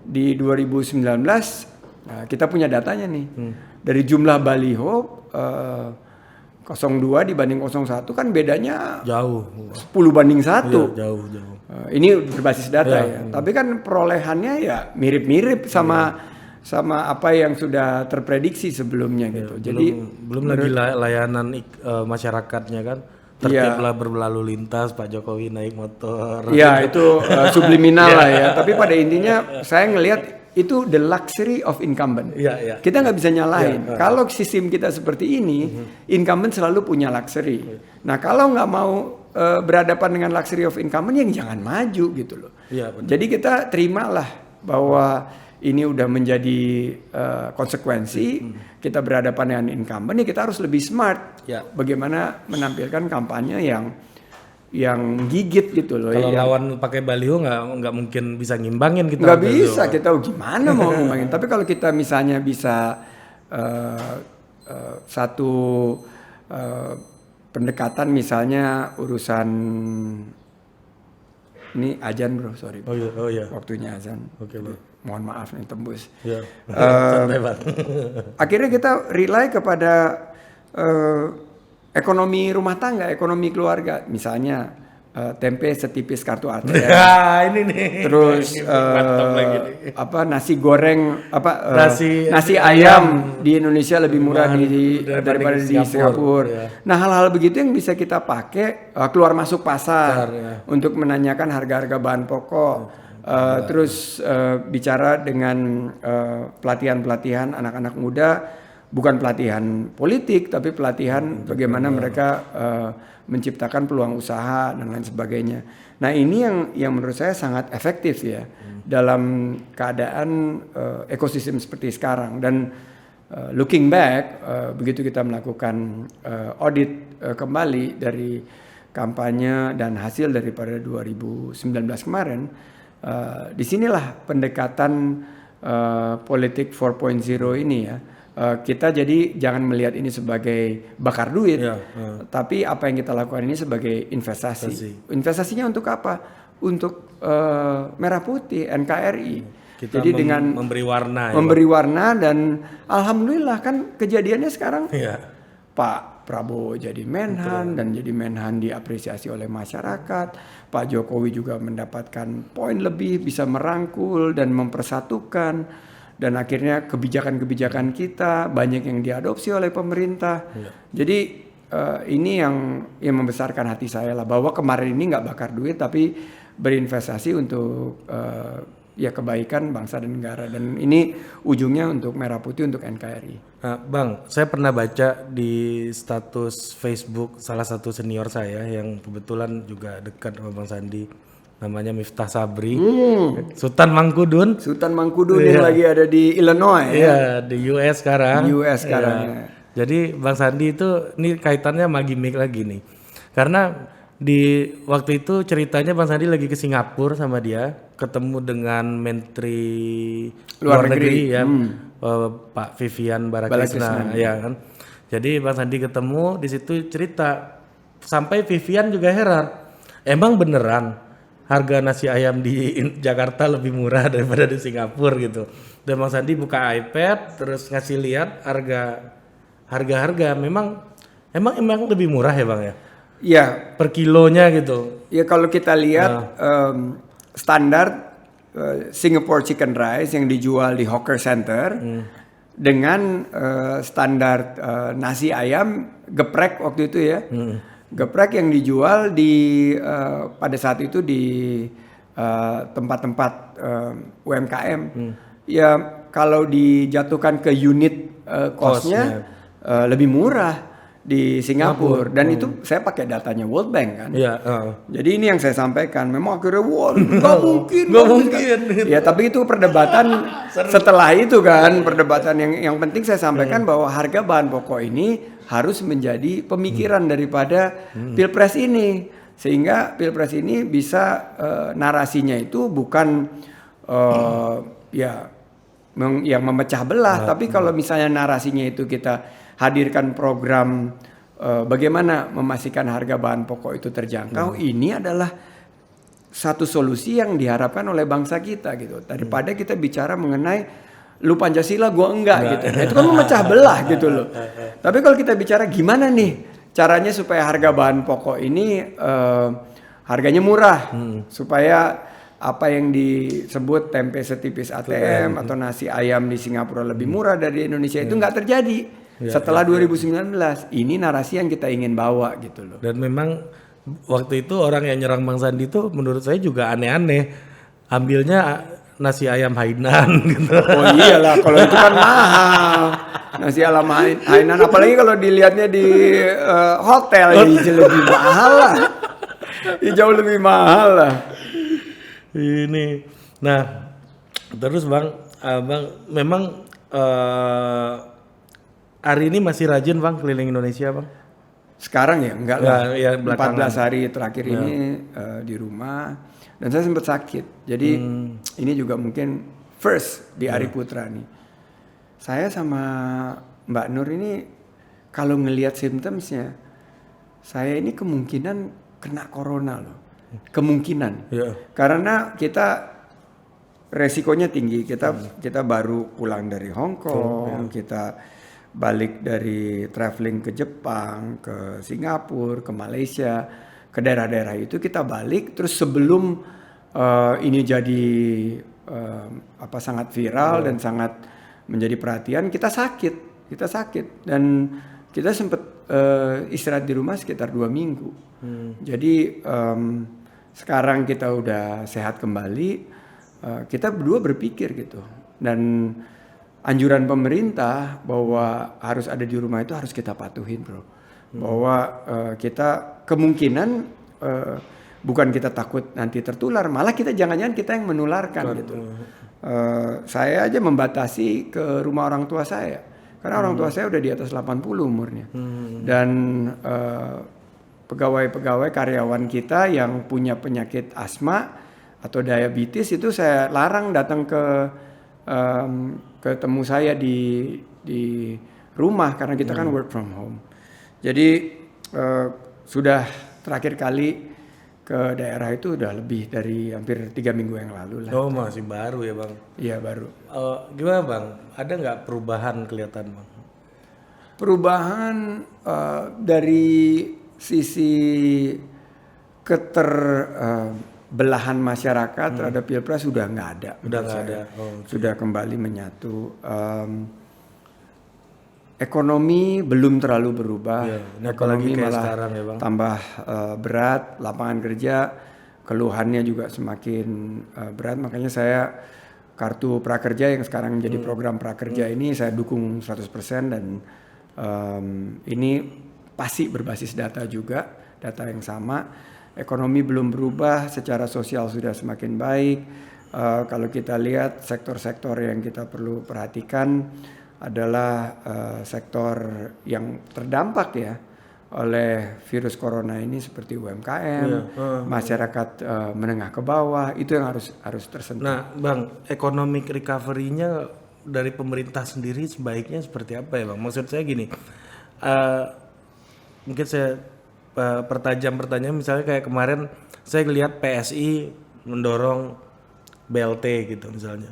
di 2019 kita punya datanya nih. Dari jumlah baliho 02 dibanding 01 kan bedanya jauh, 10:1. Jauh. Ini berbasis data ya. Tapi kan perolehannya ya mirip-mirip sama apa yang sudah terprediksi sebelumnya gitu. Jadi belum lagi layanan masyarakatnya kan. Tertiblah berlalu lintas, Pak Jokowi naik motor. Iya, itu subliminal lah ya. Tapi pada intinya saya ngelihat itu the luxury of incumbent. Kita nggak bisa nyalahin. Kalau sistem kita seperti ini, incumbent selalu punya luxury. Nah, kalau nggak mau berhadapan dengan luxury of incumbent, yang jangan maju gitu loh. Jadi kita terimalah bahwa ini udah menjadi konsekuensi. Kita berhadapan dengan incumbent, ya kita harus lebih smart. Bagaimana menampilkan kampanye yang gigit gitu loh. Kalau lawan pakai baliho nggak mungkin bisa ngimbangin kita. Nggak bisa, kita gimana mau ngimbangin. Tapi kalau kita misalnya bisa satu pendekatan, misalnya urusan ini azan bro, sorry. Oh iya. Waktunya azan. Oke, bro. Mohon maaf nih tembus. Santai, Pak. Akhirnya kita rely kepada ekonomi rumah tangga, ekonomi keluarga. Misalnya tempe setipis kartu ATM. Ini nih. Terus nasi goreng nasi ayam di Indonesia lebih murah daripada di Singapura. Nah, hal-hal begitu yang bisa kita pakai keluar masuk pasar untuk menanyakan harga-harga bahan pokok. Terus bicara dengan pelatihan anak-anak muda, bukan pelatihan politik tapi pelatihan bagaimana mereka menciptakan peluang usaha dan lain sebagainya. Nah, ini yang menurut saya sangat efektif ya dalam keadaan ekosistem seperti sekarang. Dan looking back, begitu kita melakukan audit kembali dari kampanye dan hasil daripada 2019 kemarin, disinilah pendekatan politik 4.0 ini ya. Kita jadi jangan melihat ini sebagai bakar duit, tapi apa yang kita lakukan ini sebagai investasi. Investasinya untuk apa? Untuk Merah Putih, NKRI. Kita jadi dengan memberi warna dan alhamdulillah kan kejadiannya sekarang Pak Prabowo jadi Menhan dan jadi Menhan diapresiasi oleh masyarakat. Pak Jokowi juga mendapatkan poin lebih, bisa merangkul dan mempersatukan. Dan akhirnya kebijakan-kebijakan kita banyak yang diadopsi oleh pemerintah. Jadi ini yang membesarkan hati saya lah, bahwa kemarin ini nggak bakar duit tapi berinvestasi untuk kebaikan bangsa dan negara. Dan ini ujungnya untuk Merah Putih, untuk NKRI. Nah, Bang, saya pernah baca di status Facebook salah satu senior saya yang kebetulan juga dekat sama Bang Sandi. Namanya Miftah Sabri, Sultan Mangkudun yang lagi ada di Illinois di US sekarang. Jadi Bang Sandi itu ini kaitannya sama gimmick lagi nih, karena di waktu itu ceritanya Bang Sandi lagi ke Singapura sama dia, ketemu dengan Menteri Luar Negeri ya, Pak Vivian Balakrishnan ya kan. Jadi Bang Sandi ketemu di situ cerita, sampai Vivian juga heran, emang beneran harga nasi ayam di Jakarta lebih murah daripada di Singapura gitu. Dan Bang Sandi buka iPad terus ngasih lihat harga memang lebih murah ya Bang ya? Iya. Per kilonya gitu. Ya kalau kita lihat standar Singapore chicken rice yang dijual di hawker center dengan standar nasi ayam geprek waktu itu ya. Geprek yang dijual pada saat itu di tempat-tempat UMKM, ya kalau dijatuhkan ke unit cost-nya lebih murah. di Singapura dan itu saya pakai datanya World Bank kan. Iya. Jadi ini yang saya sampaikan. Memang akhirnya wah nggak mungkin. Ya tapi itu perdebatan setelah itu kan perdebatan yang penting saya sampaikan bahwa harga bahan pokok ini harus menjadi pemikiran daripada Pilpres ini sehingga Pilpres ini bisa narasinya itu bukan yang memecah belah. Tapi kalau misalnya narasinya itu kita hadirkan program bagaimana memastikan harga bahan pokok itu terjangkau, ini adalah satu solusi yang diharapkan oleh bangsa kita gitu. Daripada kita bicara mengenai lu Pancasila gua enggak gitu. Nah, itu kan memecah belah gitu loh. Tapi kalau kita bicara gimana nih caranya supaya harga bahan pokok ini harganya murah, supaya apa yang disebut tempe setipis ATM atau nasi ayam di Singapura lebih murah dari Indonesia itu nggak terjadi. Setelah 2019, ini narasi yang kita ingin bawa gitu loh. Dan memang waktu itu orang yang nyerang Bang Sandi itu menurut saya juga aneh-aneh. Ambilnya nasi ayam Hainan gitu. Oh iyalah, kalau itu kan mahal. Nasi ayam Hainan, apalagi kalau dilihatnya di hotel, lebih mahal lah. Jauh lebih mahal lah. Ini, nah terus Bang memang hari ini masih rajin Bang keliling Indonesia Bang? Sekarang ya enggak lah. Ya, 14 hari terakhir ini di rumah dan saya sempat sakit. Jadi ini juga mungkin first di Ari Putra nih. Saya sama Mbak Nur ini kalau ngelihat symptomsnya, saya ini kemungkinan kena corona loh. Kemungkinan. Karena kita resikonya tinggi. Kita baru pulang dari Hong Kong, kita balik dari traveling ke Jepang, ke Singapura, ke Malaysia, ke daerah-daerah itu kita balik terus sebelum ini jadi sangat viral dan sangat menjadi perhatian, kita sakit dan kita sempat istirahat di rumah sekitar 2 minggu. Jadi sekarang kita udah sehat kembali, kita berdua berpikir gitu dan anjuran pemerintah bahwa harus ada di rumah itu harus kita patuhin bro. Bahwa kita kemungkinan bukan kita takut nanti tertular, malah kita jangan-jangan kita yang menularkan gitu. Saya aja membatasi ke rumah orang tua saya. Karena orang tua saya udah di atas 80 umurnya. Dan pegawai-pegawai karyawan kita yang punya penyakit asma atau diabetes itu saya larang datang ketemu saya di rumah karena kita kan work from home. Jadi sudah terakhir kali ke daerah itu udah lebih dari hampir 3 minggu yang lalu lah. Oh masih baru ya Bang? Iya baru. Gimana Bang? Ada nggak perubahan kelihatan Bang? Perubahan dari sisi belahan masyarakat terhadap Pilpres sudah nggak ada. Udah nggak ada. Sudah kembali menyatu. Ekonomi belum terlalu berubah. Ekonomi malah sekarang, ya, Bang? tambah berat. Lapangan kerja keluhannya juga semakin berat. Makanya saya kartu prakerja yang sekarang menjadi program prakerja ini saya dukung 100% dan ini pasti berbasis data juga, data yang sama. Ekonomi belum berubah, secara sosial sudah semakin baik. Kalau kita lihat sektor-sektor yang kita perlu perhatikan adalah sektor yang terdampak ya oleh virus corona ini seperti UMKM, masyarakat menengah ke bawah, itu yang harus tersentuh. Nah, Bang, economic recovery-nya dari pemerintah sendiri sebaiknya seperti apa ya, Bang? Maksud saya gini, mungkin saya pertajam pertanyaan, misalnya kayak kemarin saya lihat PSI mendorong BLT gitu misalnya.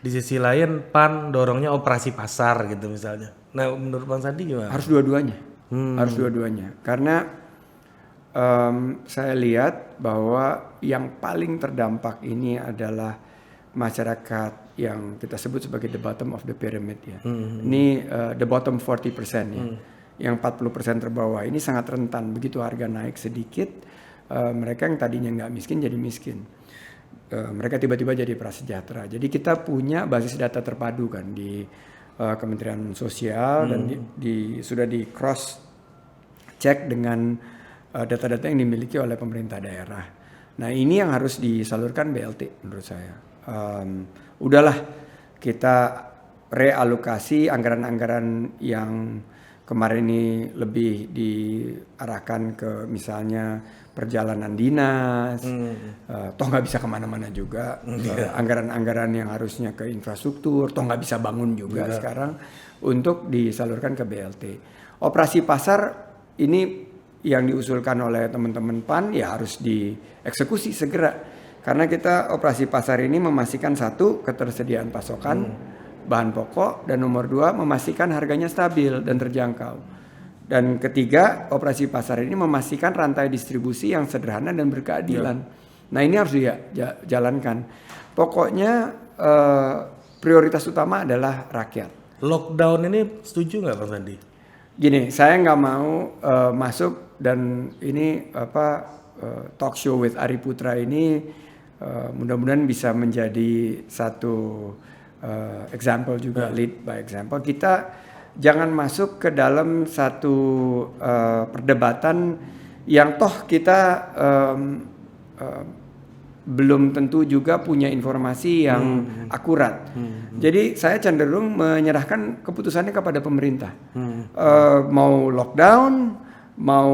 Di sisi lain PAN dorongnya operasi pasar gitu misalnya. Nah menurut Bang Sandi gimana? Harus dua-duanya. Harus dua-duanya. Karena saya lihat bahwa yang paling terdampak ini adalah masyarakat yang kita sebut sebagai the bottom of the pyramid ya. Ini the bottom 40% ya. Yang 40% terbawah ini sangat rentan. Begitu harga naik sedikit, mereka yang tadinya nggak miskin jadi miskin. Mereka tiba-tiba jadi prasejahtera. Jadi kita punya basis data terpadu kan di Kementerian Sosial dan sudah di cross cek dengan data-data yang dimiliki oleh pemerintah daerah. Nah ini yang harus disalurkan BLT menurut saya. Udahlah kita realokasi anggaran-anggaran yang kemarin ini lebih diarahkan ke misalnya perjalanan dinas, toh nggak bisa kemana-mana juga. Anggaran-anggaran yang harusnya ke infrastruktur, toh nggak bisa bangun juga sekarang untuk disalurkan ke BLT. Operasi pasar ini yang diusulkan oleh teman-teman PAN ya harus dieksekusi segera. Karena kita operasi pasar ini memastikan satu, ketersediaan pasokan bahan pokok, dan nomor dua memastikan harganya stabil dan terjangkau. Dan ketiga, operasi pasar ini memastikan rantai distribusi yang sederhana dan berkeadilan. Nah ini harus dijalankan. Pokoknya prioritas utama adalah rakyat. Lockdown ini setuju nggak Bang Sandi? Gini, saya nggak mau masuk dan ini talk show with Ari Putra ini mudah-mudahan bisa menjadi satu example juga, lead by example. Kita jangan masuk ke dalam satu perdebatan yang toh kita belum tentu juga punya informasi yang akurat. Jadi saya cenderung menyerahkan keputusannya kepada pemerintah. Mau lockdown, mau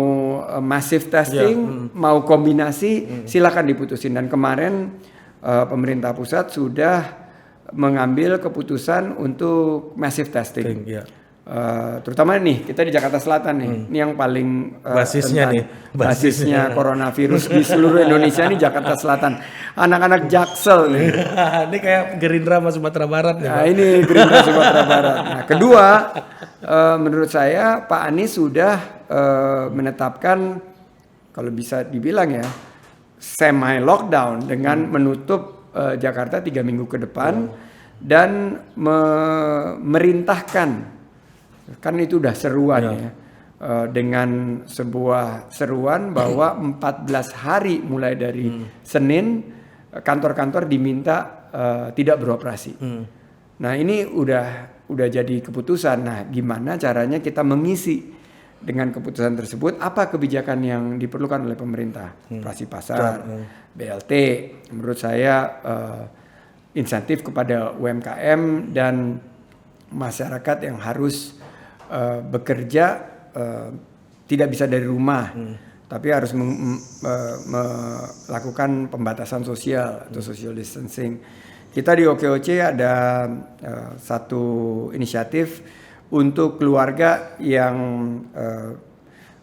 massive testing, mau kombinasi, silakan diputusin. Dan kemarin pemerintah pusat sudah mengambil keputusan untuk massive testing. Terutama nih kita di Jakarta Selatan nih, ini yang paling basisnya coronavirus di seluruh Indonesia nih Jakarta Selatan. Anak-anak Jaksel nih. Ini kayak Gerindra sama Sumatera Barat nih. Nah, ini Gerindra Sumatera Barat. Nah, kedua, menurut saya Pak Anies sudah menetapkan, kalau bisa dibilang ya, semi lockdown dengan menutup Jakarta 3 minggu ke depan dan merintahkan. Kan itu udah seruan ya. Dengan sebuah seruan bahwa 14 hari mulai dari Senin kantor-kantor diminta tidak beroperasi. Nah, ini udah jadi keputusan. Nah, gimana caranya kita mengisi dengan keputusan tersebut? Apa kebijakan yang diperlukan oleh pemerintah? Operasi pasar, BLT, menurut saya insentif kepada UMKM dan masyarakat yang harus bekerja tidak bisa dari rumah, tapi harus melakukan pembatasan sosial atau social distancing. Kita di OKOC ada satu inisiatif untuk keluarga yang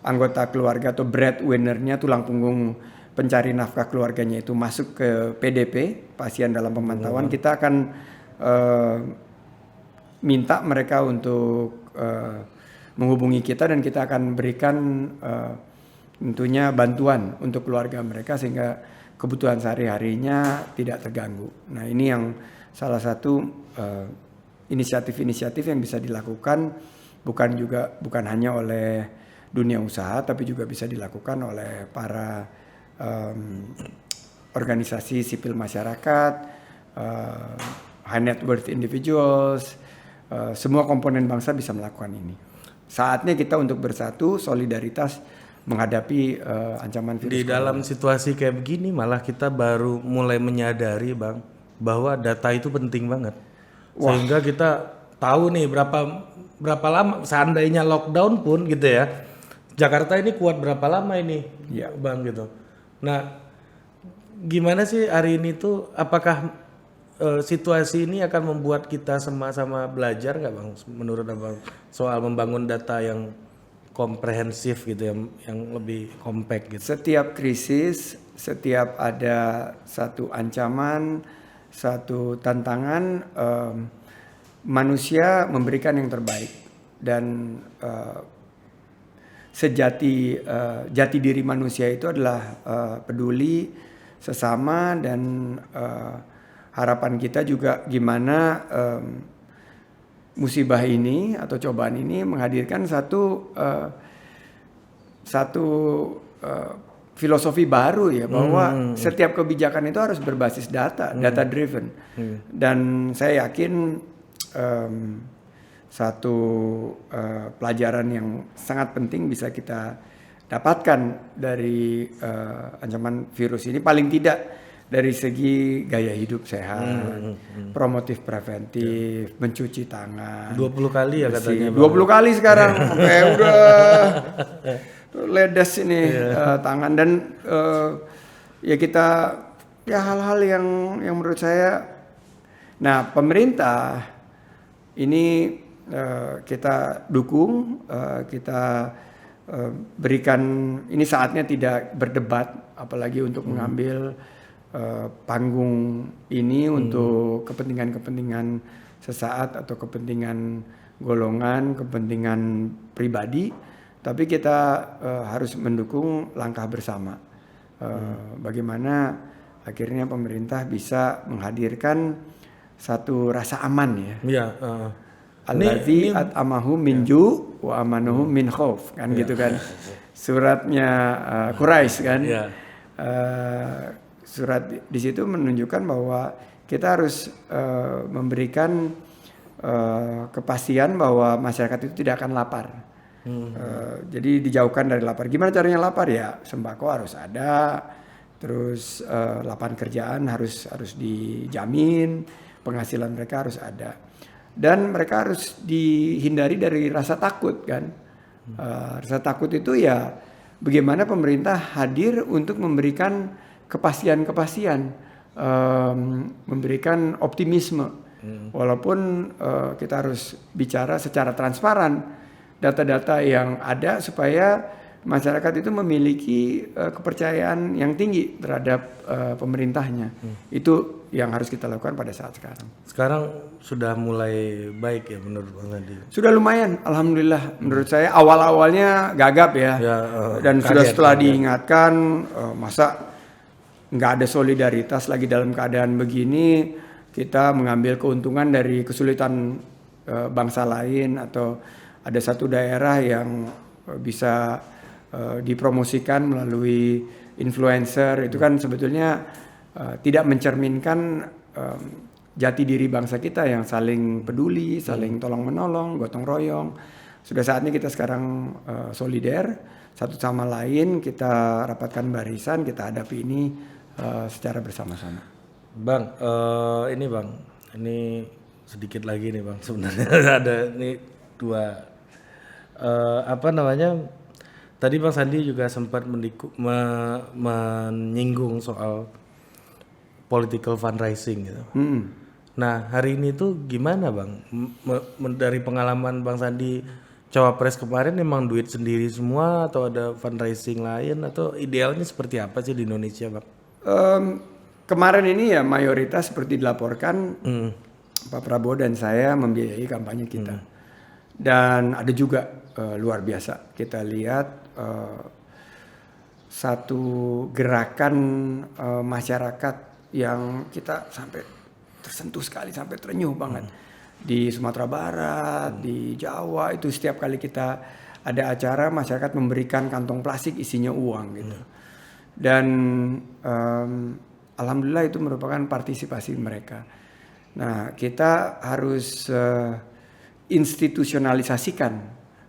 anggota keluarga atau breadwinner-nya, tulang punggung pencari nafkah keluarganya itu masuk ke PDP, pasien dalam pemantauan. Kita akan minta mereka untuk menghubungi kita dan kita akan berikan tentunya bantuan untuk keluarga mereka sehingga kebutuhan sehari-harinya tidak terganggu. Nah, ini yang salah satu inisiatif-inisiatif yang bisa dilakukan bukan hanya oleh dunia usaha tapi juga bisa dilakukan oleh para organisasi sipil masyarakat, high net worth individuals, semua komponen bangsa bisa melakukan ini. Saatnya kita untuk bersatu, solidaritas menghadapi ancaman virus. Di dalam situasi kayak begini malah kita baru mulai menyadari Bang bahwa data itu penting banget. Sehingga kita tahu nih berapa lama seandainya lockdown pun gitu ya. Jakarta ini kuat berapa lama ini Bang gitu. Nah, gimana sih hari ini tuh apakah situasi ini akan membuat kita sama-sama belajar nggak Bang menurut Abang soal membangun data yang komprehensif gitu yang lebih compact gitu. Setiap krisis, setiap ada satu ancaman, satu tantangan, manusia memberikan yang terbaik dan jati diri manusia itu adalah peduli sesama dan harapan kita juga gimana musibah ini atau cobaan ini menghadirkan satu filosofi baru ya bahwa setiap kebijakan itu harus berbasis data driven. Dan saya yakin satu pelajaran yang sangat penting bisa kita dapatkan dari ancaman virus ini, paling tidak dari segi gaya hidup sehat, promotif preventif, mencuci tangan. 20 kali ya katanya. 20 kali sekarang, sampai udah ledes ini tangan. Dan ya kita, ya hal-hal yang menurut saya, nah pemerintah ini kita dukung, kita berikan, ini saatnya tidak berdebat, apalagi untuk mengambil panggung ini untuk kepentingan-kepentingan sesaat atau kepentingan golongan, kepentingan pribadi, tapi kita harus mendukung langkah bersama. Bagaimana akhirnya pemerintah bisa menghadirkan satu rasa aman ya. Iya. Allazi at'amahum min ju' wa amanahum min khauf, kan gitu kan. Suratnya Quraisy kan. Surat di situ menunjukkan bahwa kita harus memberikan kepastian bahwa masyarakat itu tidak akan lapar. Jadi dijauhkan dari lapar. Gimana caranya lapar ya? Sembako harus ada, terus lapangan kerjaan harus dijamin, penghasilan mereka harus ada, dan mereka harus dihindari dari rasa takut kan. Rasa takut itu ya bagaimana pemerintah hadir untuk memberikan kepastian, memberikan optimisme, walaupun kita harus bicara secara transparan data-data yang ada supaya masyarakat itu memiliki kepercayaan yang tinggi terhadap pemerintahnya. Itu yang harus kita lakukan pada saat sekarang. Sekarang sudah mulai baik ya menurut Bang Sandi? Sudah lumayan, alhamdulillah. Menurut saya awal-awalnya gagap ya, dan sudah setelah diingatkan, masa nggak ada solidaritas lagi dalam keadaan begini, kita mengambil keuntungan dari kesulitan bangsa lain, atau ada satu daerah yang bisa dipromosikan melalui influencer, itu kan sebetulnya tidak mencerminkan jati diri bangsa kita yang saling peduli, saling tolong menolong, gotong royong. Sudah saatnya kita sekarang solider satu sama lain, kita rapatkan barisan, kita hadapi ini secara bersama-sama. Bang, ini sedikit lagi nih Bang, sebenarnya ada nih dua tadi Bang Sandi juga sempat menyinggung soal political fundraising gitu. Nah hari ini tuh gimana Bang? Dari pengalaman Bang Sandi Cawapres kemarin, emang duit sendiri semua atau ada fundraising lain, atau idealnya seperti apa sih di Indonesia Bang? Kemarin ini ya mayoritas seperti dilaporkan Pak Prabowo dan saya membiayai kampanye kita. Dan ada juga luar biasa kita lihat satu gerakan masyarakat yang kita sampai tersentuh sekali, sampai terenyuh banget. Di Sumatera Barat, di Jawa, itu setiap kali kita ada acara, masyarakat memberikan kantong plastik isinya uang gitu. Dan alhamdulillah itu merupakan partisipasi mereka. Nah, kita harus institusionalisasikan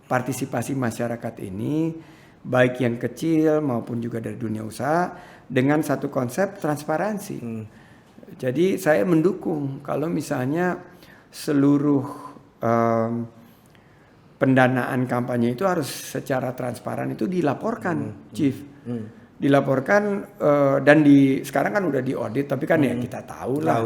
partisipasi masyarakat ini, baik yang kecil maupun juga dari dunia usaha, dengan satu konsep transparansi. Jadi saya mendukung kalau misalnya seluruh pendanaan kampanye itu harus secara transparan itu dilaporkan, Chief. Dilaporkan dan sekarang kan udah diaudit, tapi kan ya kita tahu lah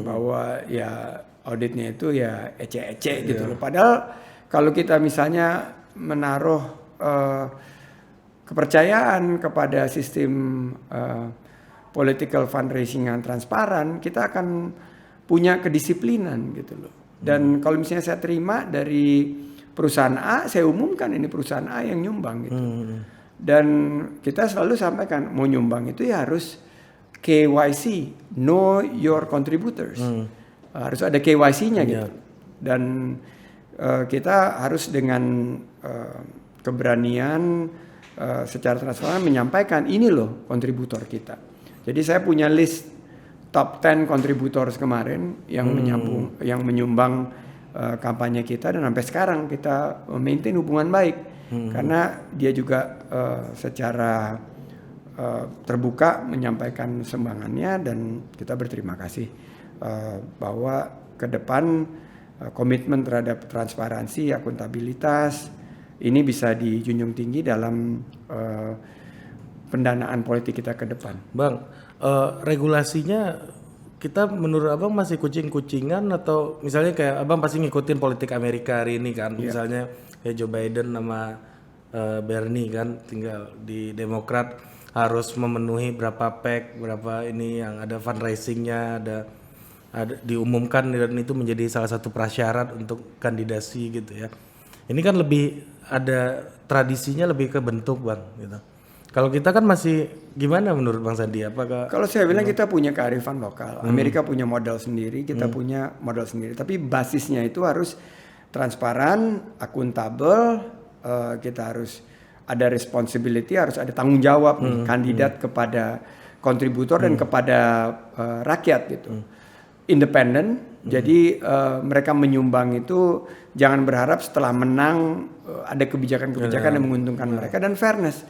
bahwa ya auditnya itu ya ece-ece gitu loh. Padahal kalau kita misalnya menaruh kepercayaan kepada sistem political fundraising yang transparan, kita akan punya kedisiplinan gitu loh. Dan kalau misalnya saya terima dari perusahaan A, saya umumkan ini perusahaan A yang nyumbang gitu. Dan kita selalu sampaikan, mau nyumbang itu ya harus KYC, know your contributors. Harus ada KYC-nya gitu. Dan kita harus dengan keberanian secara transparan menyampaikan ini loh kontributor kita. Jadi saya punya list top 10 contributors kemarin yang yang menyumbang kampanye kita, dan sampai sekarang kita maintain hubungan baik. karena dia juga secara terbuka menyampaikan sumbangannya dan kita berterima kasih bahwa ke depan komitmen terhadap transparansi, akuntabilitas ini bisa dijunjung tinggi dalam pendanaan politik kita ke depan. Bang, regulasinya kita menurut Abang masih kucing-kucingan atau misalnya kayak Abang pasti ngikutin politik Amerika hari ini kan, misalnya kayak Joe Biden sama Bernie kan tinggal di Demokrat harus memenuhi berapa PAC, berapa ini yang ada fundraisingnya, ada diumumkan dan itu menjadi salah satu prasyarat untuk kandidasi gitu ya. Ini kan lebih ada tradisinya lebih ke bentuk Bang gitu. Kalau kita kan masih gimana menurut Bang Sandi? Apakah kalau saya bilang kita punya kearifan lokal. Amerika punya modal sendiri, kita punya modal sendiri. Tapi basisnya itu harus transparan, akuntabel, kita harus ada responsibility, harus ada tanggung jawab kandidat kepada kontributor dan kepada rakyat gitu. Independen. Jadi mereka menyumbang itu jangan berharap setelah menang ada kebijakan-kebijakan yang menguntungkan mereka, dan fairness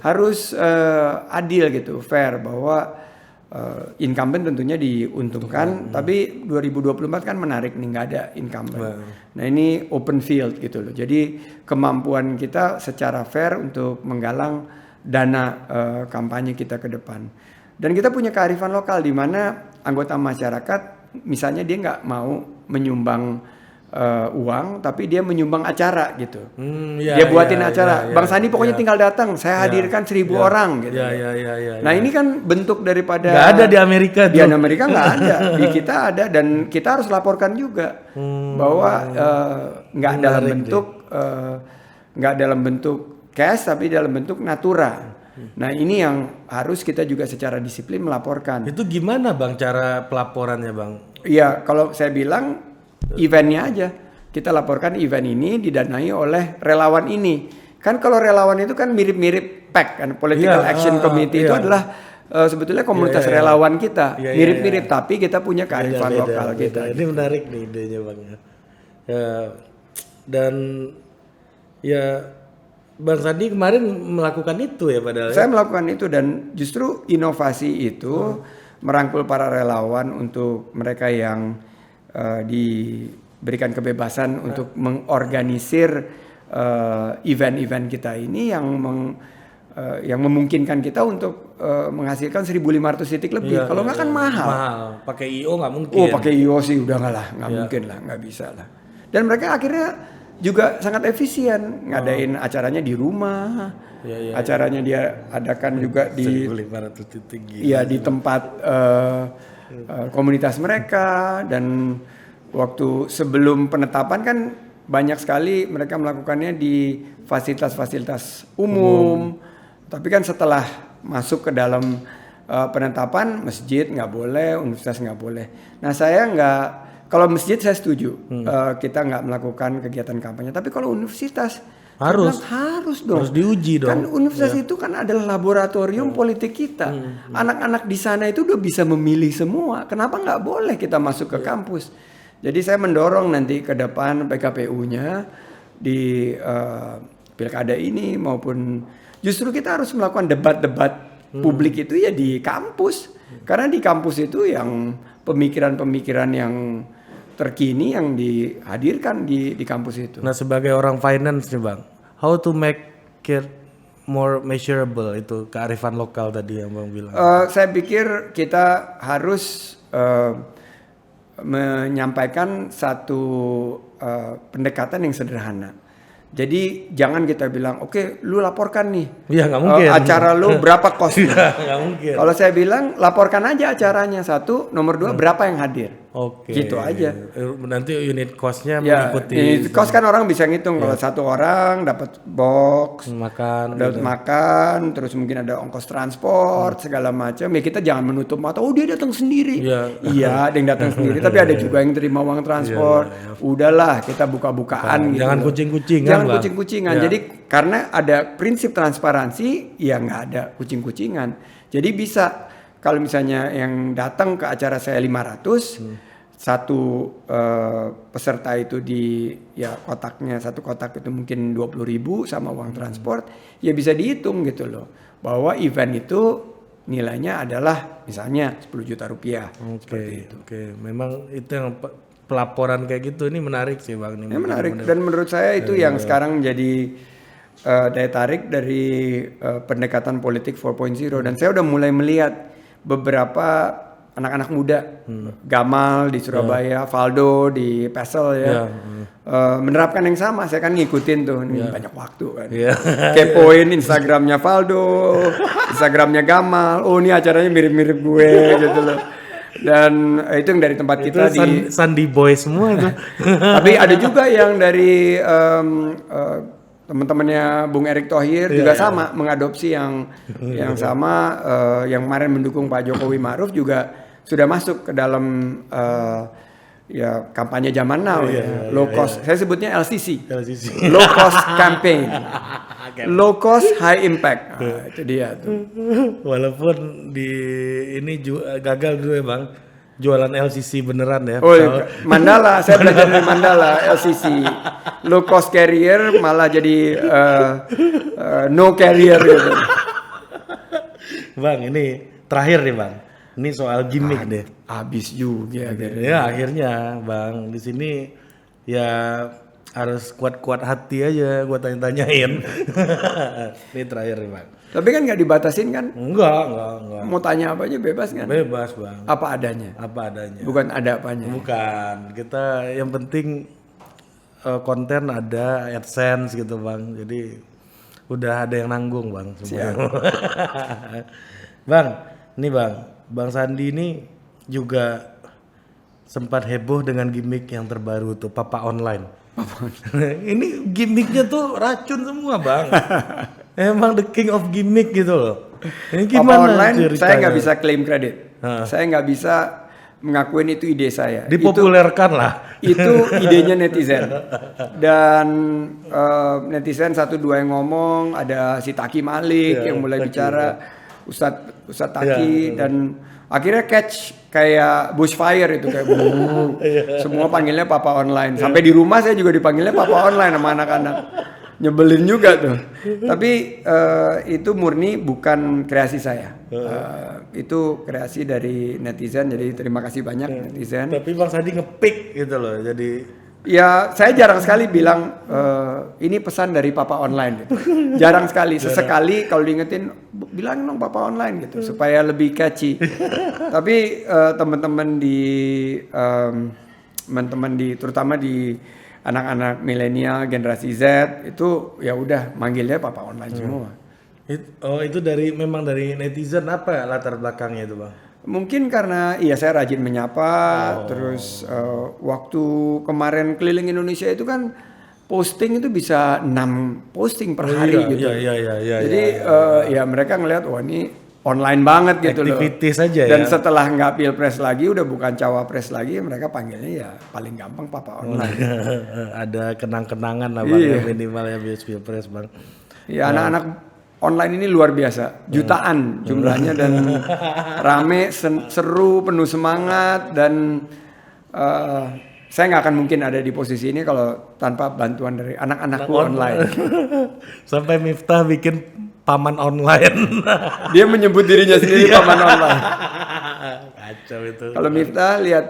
harus adil gitu, fair, bahwa incumbent tentunya diuntungkan, tapi 2024 kan menarik nih, nggak ada incumbent. Nah ini open field gitu loh. Jadi kemampuan kita secara fair untuk menggalang dana kampanye kita ke depan. Dan kita punya kearifan lokal di mana anggota masyarakat misalnya dia nggak mau menyumbang uang, tapi dia menyumbang acara gitu. Dia buatin acara. Bang Sandi pokoknya tinggal datang, saya hadirkan 1.000 orang gitu. Nah ini kan bentuk daripada nggak ada di Amerika. Di Amerika nggak ada, di kita ada, dan kita harus laporkan juga bahwa nggak dalam bentuk cash, tapi dalam bentuk natura. Nah ini yang harus kita juga secara disiplin melaporkan. Itu gimana Bang cara pelaporannya Bang? Iya, kalau saya bilang eventnya aja. Kita laporkan event ini didanai oleh relawan ini. Kan kalau relawan itu kan mirip-mirip PAC kan, Political Action Committee itu adalah sebetulnya komunitas relawan kita. Mirip-mirip tapi kita punya kearifan lokal kita. Ini menarik nih idenya Bang. Dan ya Bang Sandi kemarin melakukan itu ya padahal. Saya melakukan itu, dan justru inovasi itu merangkul para relawan untuk mereka yang diberikan kebebasan untuk mengorganisir event-event kita ini yang memungkinkan kita untuk menghasilkan 1.500 titik lebih. Kalau nggak kan mahal. Pakai IO nggak mungkin. Oh, pakai IO sih udah nggak mungkin lah, nggak bisa lah. Dan mereka akhirnya juga sangat efisien, ngadain acaranya di rumah, acaranya dia adakan juga di 1.500 titik. Iya, di tempat komunitas mereka. Dan waktu sebelum penetapan kan banyak sekali mereka melakukannya di fasilitas-fasilitas umum. Tapi kan setelah masuk ke dalam penetapan, masjid nggak boleh, universitas nggak boleh. Nah saya nggak. Kalau masjid saya setuju, kita nggak melakukan kegiatan kampanye. Tapi kalau universitas harus dong. Harus diuji dong. Kan universitas itu kan adalah laboratorium politik kita. Anak-anak di sana itu udah bisa memilih semua. Kenapa nggak boleh kita masuk ke kampus? Jadi saya mendorong nanti ke depan PKPU-nya di pilkada ini maupun justru kita harus melakukan debat-debat publik itu ya di kampus. Karena di kampus itu yang pemikiran-pemikiran yang terkini yang dihadirkan di kampus itu. Nah sebagai orang finance nih Bang, how to make it more measurable itu kearifan lokal tadi yang Bang bilang? Saya pikir kita harus menyampaikan satu pendekatan yang sederhana. Jadi jangan kita bilang, oke, lu laporkan nih. Iya nggak mungkin. Acara lu berapa kosnya? Nggak mungkin. Kalau saya bilang laporkan aja acaranya, satu, nomor dua berapa yang hadir. Oke. Gitu aja. Nanti unit cost-nya Ya, mengikuti. unit cost kan orang bisa ngitung kalau satu orang dapat box, dapat makan, terus mungkin ada ongkos transport segala macam. Ya kita jangan menutup mata. Oh dia datang sendiri. Iya, ada yang datang sendiri. Tapi ada juga yang terima uang transport. Udahlah kita buka-bukaan. Jangan gitu. kucing-kucingan. Jangan kucing-kucingan. Jadi karena ada prinsip transparansi, ya nggak ada kucing-kucingan. Jadi bisa kalau misalnya yang datang ke acara saya 500, satu peserta itu di ya kotaknya, satu kotak itu mungkin 20.000 sama uang transport, ya bisa dihitung gitu loh bahwa event itu nilainya adalah misalnya 10 juta rupiah. Seperti itu. Oke, memang itu yang pelaporan kayak gitu ini menarik sih Bang. Ini Ya, menarik dan menurut saya itu yang sekarang jadi daya tarik dari pendekatan politik 4.0 dan saya udah mulai melihat beberapa anak-anak muda, Gamal di Surabaya, Valdo di Pesel ya, menerapkan yang sama. Saya kan ngikutin tuh, ini banyak waktu kan, kepoin Instagramnya Valdo, Instagramnya Gamal, oh ini acaranya mirip-mirip gue gitu loh. Dan itu yang dari tempat kita itu di Sandy Boy semua itu. tapi ada juga yang dari teman-temannya Bung Erick Thohir juga sama mengadopsi yang sama, yang kemarin mendukung Pak Jokowi Ma'ruf juga sudah masuk ke dalam ya kampanye zaman now low cost. Saya sebutnya LCC. Low cost campaign. Low cost high impact. Nah, itu dia tuh. Walaupun di ini gagal dulu ya Bang. Jualan LCC beneran ya. Oh, Mandala, saya belajar dari Mandala, LCC. Low cost carrier malah jadi no carrier gitu. Bang, ini terakhir nih Bang. Ini soal gimmick deh. Habis juga. Ya akhirnya Bang di sini ya harus kuat-kuat hati aja gua tanya-tanyain. Ini terakhir nih Bang. Tapi kan nggak dibatasin kan? Enggak. Mau tanya apa aja bebas kan? Bebas Bang. Apa adanya? Apa adanya. Bukan ada apanya. Bukan. Kita yang penting konten ada, AdSense gitu Bang. Jadi udah ada yang nanggung Bang semua. Bang, nih Bang Sandi ini juga sempat heboh dengan gimmick yang terbaru tuh Papa Online. Ini gimmicknya tuh racun semua Bang. Emang the king of gimmick gitu loh. Ini Papa gimana Online ceritanya? saya nggak bisa claim kredit. Saya nggak bisa mengakuin itu ide saya. Dipopulerkan lah. Itu idenya netizen. Dan netizen 1-2 yang ngomong, ada si Taki Malik yang mulai bicara, Ustadz Taki dan akhirnya catch kayak bushfire itu kayak semua panggilnya Papa Online. Sampai di rumah saya juga dipanggilnya Papa Online sama anak-anak. Nyebelin juga tuh. Tapi itu murni bukan kreasi saya. Itu kreasi dari netizen. Jadi terima kasih banyak netizen. Tapi Bang Sandi ngepick gitu loh. Jadi ya saya jarang sekali bilang ini pesan dari Papa Online gitu. Jarang sekali. Sesekali kalau diingetin bilang dong Papa Online gitu supaya lebih catchy. Tapi teman-teman di terutama di anak-anak milenial generasi Z itu ya udah manggilnya Papa Online semua. itu memang dari netizen apa latar belakangnya itu Bang? Mungkin karena saya rajin menyapa, terus waktu kemarin keliling Indonesia itu kan posting itu bisa 6 posting per hari gitu. Jadi ya mereka ngelihat wah ini online banget gitu loh. Aktivitas aja ya. Dan setelah nggak pilpres lagi, udah bukan cawapres lagi, mereka panggilnya ya paling gampang Papa Online. Ada kenang-kenangan lah Bang ya, minimal ya pilpres Bang. Ya anak-anak online ini luar biasa, jutaan jumlahnya dan rame, seru, penuh semangat dan saya nggak akan mungkin ada di posisi ini kalau tanpa bantuan dari anak-anakku online. Sampai Miftah bikin paman online. Dia menyebut dirinya sendiri paman online. Kacau itu. Kalau Miftah lihat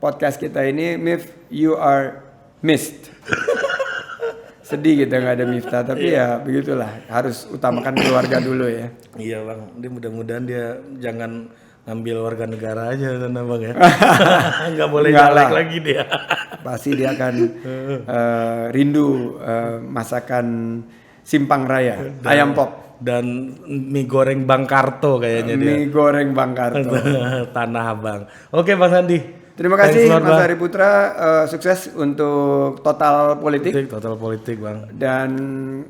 podcast kita ini, Mif, you are missed. Sedih gitu nggak ada Miftah, tapi ya begitulah, harus utamakan keluarga dulu ya. Iya Bang, dia mudah-mudahan dia jangan ngambil warga negara aja kan Bang ya. Nggak boleh nyalek lagi dia. Pasti dia akan rindu masakan Simpang Raya, ayam pop. Dan mie goreng Bang Karto kayaknya dia. Mie goreng Bang Karto. Tanah Abang. Oke Bang Sandi. Terima kasih Mas Hari Putra, sukses untuk Total Politik. Total Politik Bang. Dan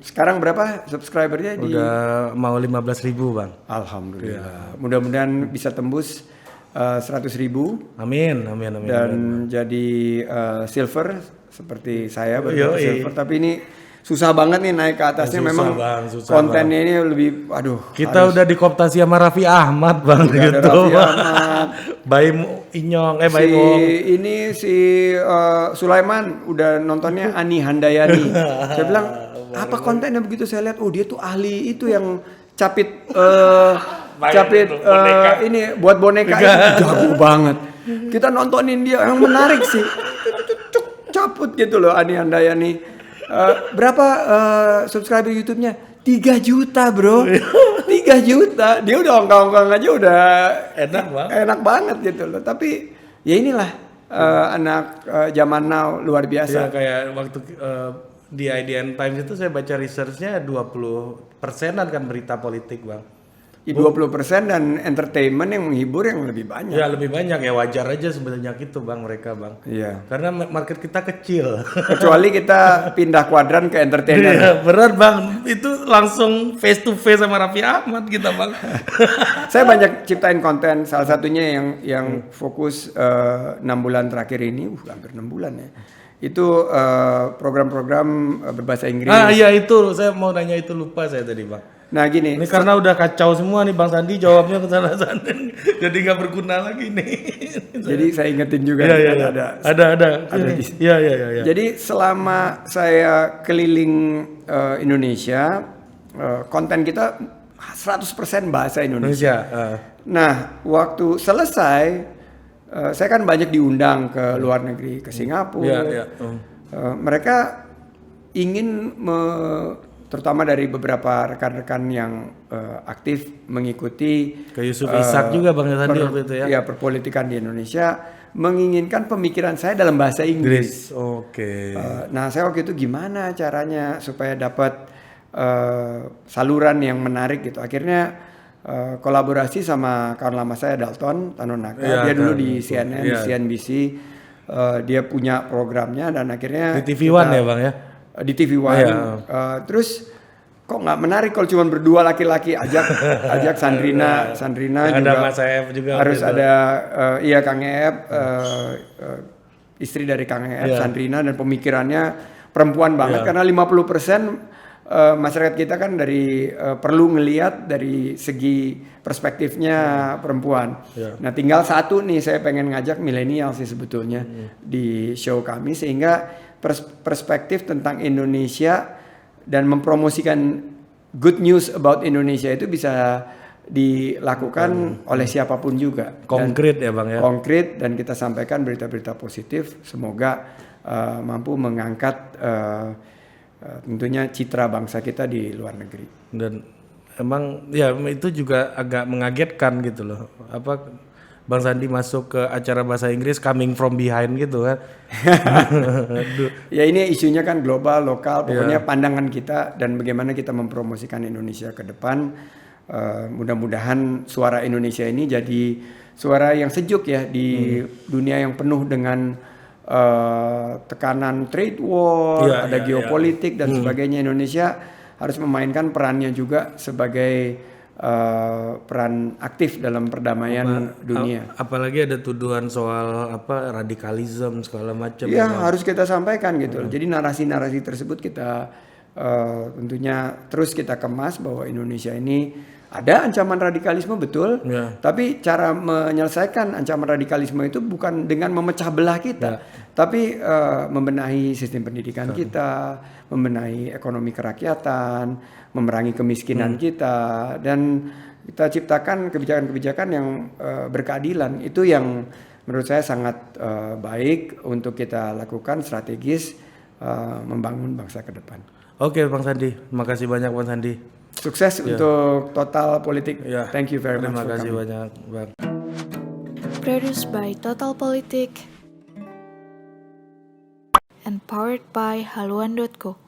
sekarang berapa subscribernya? Udah mau 15.000 Bang. Alhamdulillah. Mudah-mudahan bisa tembus 100.000. Amin. Dan jadi silver seperti saya silver. Tapi ini susah banget nih naik ke atasnya. Susah, Memang Bang, susah, kontennya ini lebih, aduh. Kita udah dikooptasi sama Raffi Ahmad Bang Udah ada gitu. Raffi Ahmad. Baimu Inyong, si Baimu. Sulaiman udah nontonnya Ani Handayani. Saya bilang apa kontennya begitu, saya lihat, oh dia tuh ahli itu yang capit ini buat boneka itu jago banget. Kita nontonin dia, yang menarik sih. Caput gitu loh Ani Handayani. Berapa subscriber YouTube-nya? 3 juta bro. 3 juta. Dia udah ongkang-ongkang aja udah enak banget gitu loh. Tapi ya inilah anak zaman now luar biasa. Ya kayak waktu di IDN Times itu saya baca research-nya 20%-an kan berita politik Bang. 20% dan entertainment yang menghibur yang lebih banyak. Ya lebih banyak, ya wajar aja sebenarnya gitu Bang mereka Bang. Iya. Karena market kita kecil. Kecuali kita pindah kuadran ke entertainer. Iya, berat Bang. Itu langsung face to face sama Raffi Ahmad kita Bang. Saya banyak ciptain konten, salah satunya yang fokus 6 bulan terakhir ini, hampir 6 bulan ya. Itu program-program berbahasa Inggris. Ah iya itu, saya mau nanya itu, lupa saya tadi Bang. Nah gini, Ini karena udah kacau semua nih Bang Sandi jawabnya ke sana-sana. Jadi nggak berguna lagi nih. jadi saya ingetin juga Iya, nih, iya, kan iya. ada. Ada. Iya. Jadi selama saya keliling Indonesia, konten kita 100% bahasa Indonesia. Nah, waktu selesai, saya kan banyak diundang ke luar negeri, ke Singapura. Iya. Mereka ingin terutama dari beberapa rekan-rekan yang aktif mengikuti Ke Yusuf Ishak juga Bang Sandi waktu itu ya. Ya, perpolitikan di Indonesia, menginginkan pemikiran saya dalam bahasa Inggris. Oke. Nah, saya waktu itu gimana caranya supaya dapat saluran yang menarik gitu. Akhirnya kolaborasi sama kawan lama saya Dalton Tanonaka. Ya, dia dulu di CNN, di CNBC. Dia punya programnya dan akhirnya Di TV One ya Bang ya? Di TV One. Terus kok nggak menarik kalau cuma berdua laki-laki, ajak Sandrina Ada juga. Mas Ef juga. Harus ada Kang Ep, istri dari Kang Ep, Sandrina, dan pemikirannya perempuan banget karena 50% masyarakat kita kan dari perlu ngelihat dari segi perspektifnya perempuan. Nah, tinggal satu nih saya pengen ngajak milenial sih sebetulnya di show kami, sehingga perspektif tentang Indonesia dan mempromosikan good news about Indonesia itu bisa dilakukan oleh siapapun juga. Konkret ya Bang ya? Konkret, dan kita sampaikan berita-berita positif, semoga mampu mengangkat tentunya citra bangsa kita di luar negeri. Dan emang ya itu juga agak mengagetkan gitu loh. Apa Bang Sandi masuk ke acara bahasa Inggris coming from behind gitu kan. Ya ini isunya kan global, lokal, pokoknya pandangan kita dan bagaimana kita mempromosikan Indonesia ke depan. Mudah-mudahan suara Indonesia ini jadi suara yang sejuk ya di dunia yang penuh dengan tekanan trade war, ada geopolitik dan sebagainya. Indonesia harus memainkan perannya juga sebagai peran aktif dalam perdamaian dunia. Apalagi ada tuduhan soal radikalisme segala macam. Ya harus kita sampaikan gitu. Jadi narasi-narasi tersebut kita tentunya terus kita kemas bahwa Indonesia ini ada ancaman radikalisme betul, tapi cara menyelesaikan ancaman radikalisme itu bukan dengan memecah belah kita, tapi membenahi sistem pendidikan kita, membenahi ekonomi kerakyatan, memerangi kemiskinan kita, dan kita ciptakan kebijakan-kebijakan yang berkeadilan. Itu yang menurut saya sangat baik untuk kita lakukan, strategis membangun bangsa ke depan. Oke Bang Sandi, terima kasih banyak Bang Sandi. Sukses untuk Total Politik. Thank you very much. Terima kasih banyak Bang. Produced by Total Politik and powered by haluan.co.